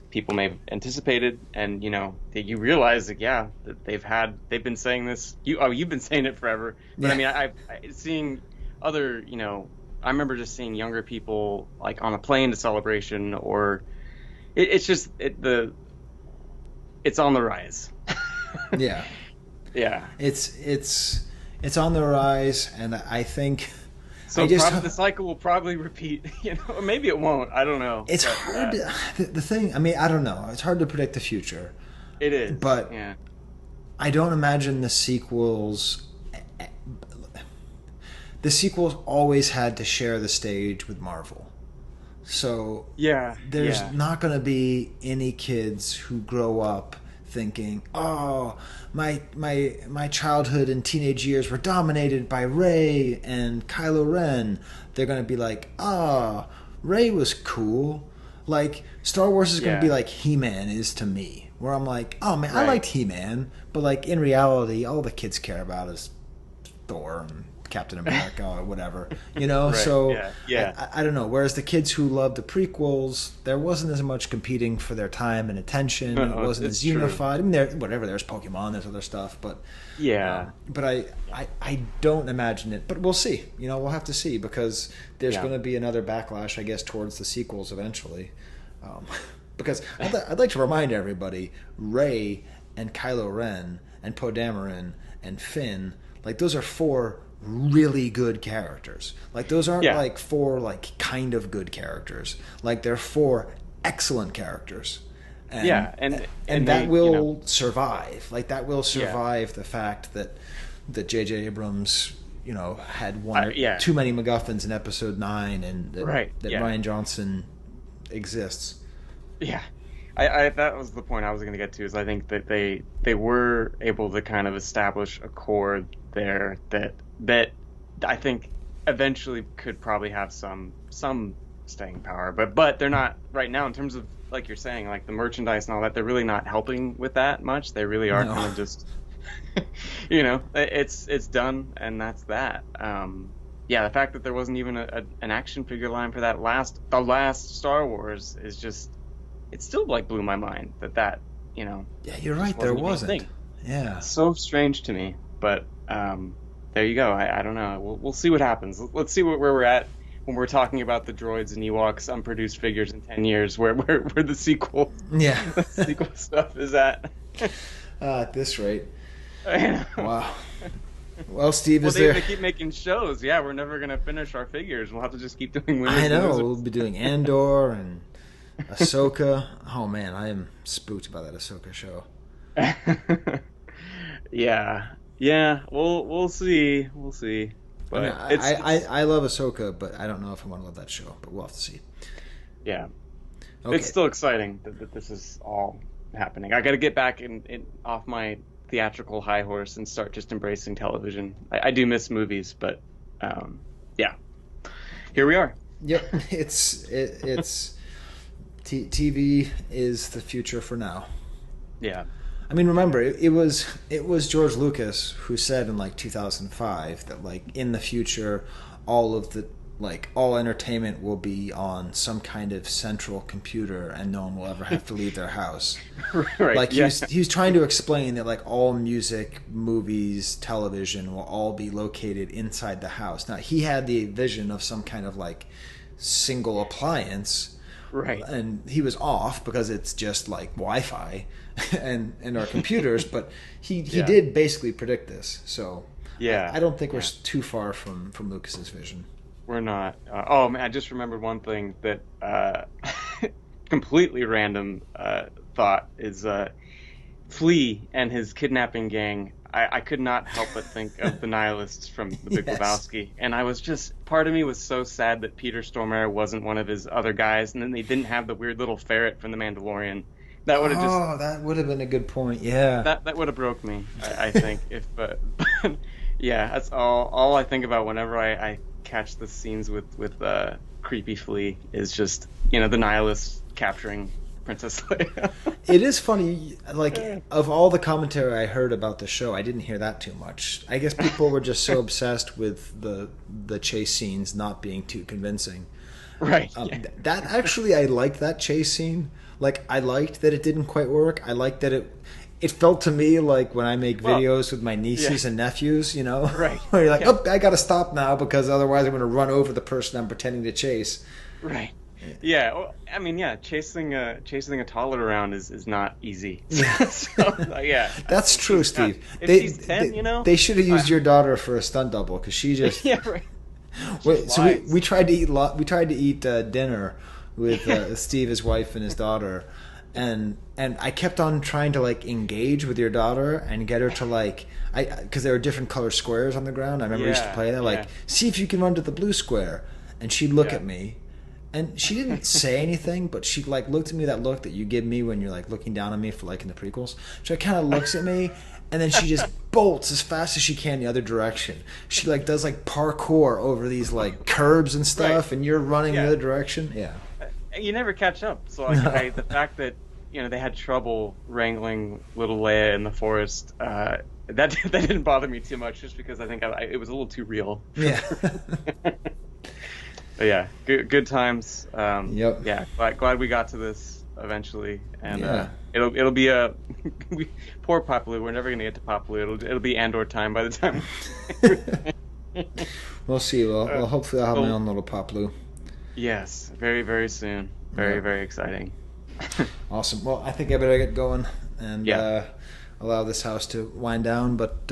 people may have anticipated, and that you realize that they've been saying this. You've been saying it forever, but I seeing other I remember just seeing younger people on a plane to Celebration, or it's on the rise. Yeah. Yeah. It's on the rise, and I think so. The cycle will probably repeat, or maybe it won't. I don't know. It's hard. The thing. I don't know. It's hard to predict the future. It is. But I don't imagine the sequels. The sequels always had to share the stage with Marvel. So there's not going to be any kids who grow up thinking, "Oh, my childhood and teenage years were dominated by Rey and Kylo Ren." They're going to be like, "Ah, Rey was cool." Star Wars is going to be like He-Man is to me, where I'm like, "Oh man, I liked He-Man," but in reality, all the kids care about is Thor and Captain America or whatever, Right. So I don't know. Whereas the kids who loved the prequels, there wasn't as much competing for their time and attention. It wasn't as unified. There's Pokemon, there's other stuff, but but I don't imagine it. But we'll see. We'll have to see, because there's going to be another backlash, I guess, towards the sequels eventually. Because I'd like to remind everybody, Rey and Kylo Ren and Poe Dameron and Finn, those are 4 really good characters. Those aren't 4 kind of good characters. They're 4 excellent characters. And that will survive. That will survive the fact that J.J. Abrams, had too many MacGuffins in Episode 9, and that Rian Johnson exists. Yeah. I that was the point I was going to get to, is I think that they were able to kind of establish a core there that I think eventually could probably have some staying power, but they're not right now, in terms of, like you're saying, the merchandise and all that. They're really not helping with that much. They really are kind of just it's done, and that's that. yeah, the fact that there wasn't even an action figure line for the last Star Wars is just, it still like blew my mind that Yeah, you're right. There wasn't. Yeah. So strange to me, but there you go. I don't know. We'll see what happens. Let's see where we're at when we're talking about the droids and Ewoks unproduced figures in 10 years, where the sequel stuff is at. At this rate. Wow. Well, Steve, they keep making shows. Yeah, we're never gonna finish our figures. We'll have to just keep doing winners. I know. We'll be doing Andor and Ahsoka. Oh man, I am spooked by that Ahsoka show. Yeah. We'll see. But I love Ahsoka, but I don't know if I want to love that show. But we'll have to see. Yeah. Okay. It's still exciting that this is all happening. I got to get back off my theatrical high horse and start just embracing television. I do miss movies, but yeah, here we are. Yep, it's TV is the future for now. Yeah, I mean, remember it was George Lucas who said in like 2005 that like in the future all entertainment will be on some kind of central computer and no one will ever have to leave their house. Right. Like he was trying to explain that like all music, movies, television will all be located inside the house. Now he had the vision of some kind of like single appliance. Right. And he was off because it's just like Wi-Fi and our computers, but he did basically predict this. So yeah, I don't think we're too far from Lucas's vision. We're not. Oh man, I just remembered one thing that completely random thought is Flea and his kidnapping gang. I could not help but think of the Nihilists from The Big Lebowski, and I was just, part of me was so sad that Peter Stormare wasn't one of his other guys, and then they didn't have the weird little ferret from The Mandalorian. That would have that would have been a good point. Yeah, that would have broke me. I think if yeah, that's all I think about whenever I catch the scenes with creepy Flea is just the Nihilists capturing Princess Leia. It is funny, like of all the commentary I heard about the show, I didn't hear that too much. I guess people were just so obsessed with the chase scenes not being too convincing. Right. That actually, I liked that chase scene. Like I liked that it didn't quite work. I liked that it felt to me like when I make videos with my nieces and nephews, right? Where you're like, oh, I got to stop now because otherwise I'm going to run over the person I'm pretending to chase. Right. Yeah. Well, I mean, chasing a toddler around is not easy. So, that's true, Steve. If she's 10, they should have used your daughter for a stunt double because she just right. Wait, so we tried to eat dinner with Steve, his wife, and his daughter. And I kept on trying to like engage with your daughter and get her to because there were different color squares on the ground. I remember we used to play that. See if you can run to the blue square. And she'd look at me, and she didn't say anything, but she like looked at me that look that you give me when you're like looking down on me for like in the prequels. She kind of looks at me, and then she just bolts as fast as she can the other direction. She like does like parkour over these like curbs and stuff, and you're running the other direction. Yeah. You never catch up. So the fact that they had trouble wrangling little Leia in the forest, that didn't bother me too much, just because I think it was a little too real. Yeah. But yeah, good times. Yep. Yeah, glad we got to this eventually, and it'll be a poor Papalu. We're never gonna get to Papalu. It'll be Andor time by the time. We'll see. Well, hopefully I'll have my own little Papalu. Yes, very, very soon. Very, very exciting. Awesome. Well, I think I better get going and allow this house to wind down. But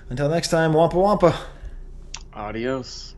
until next time, Wampa Wampa. Adios.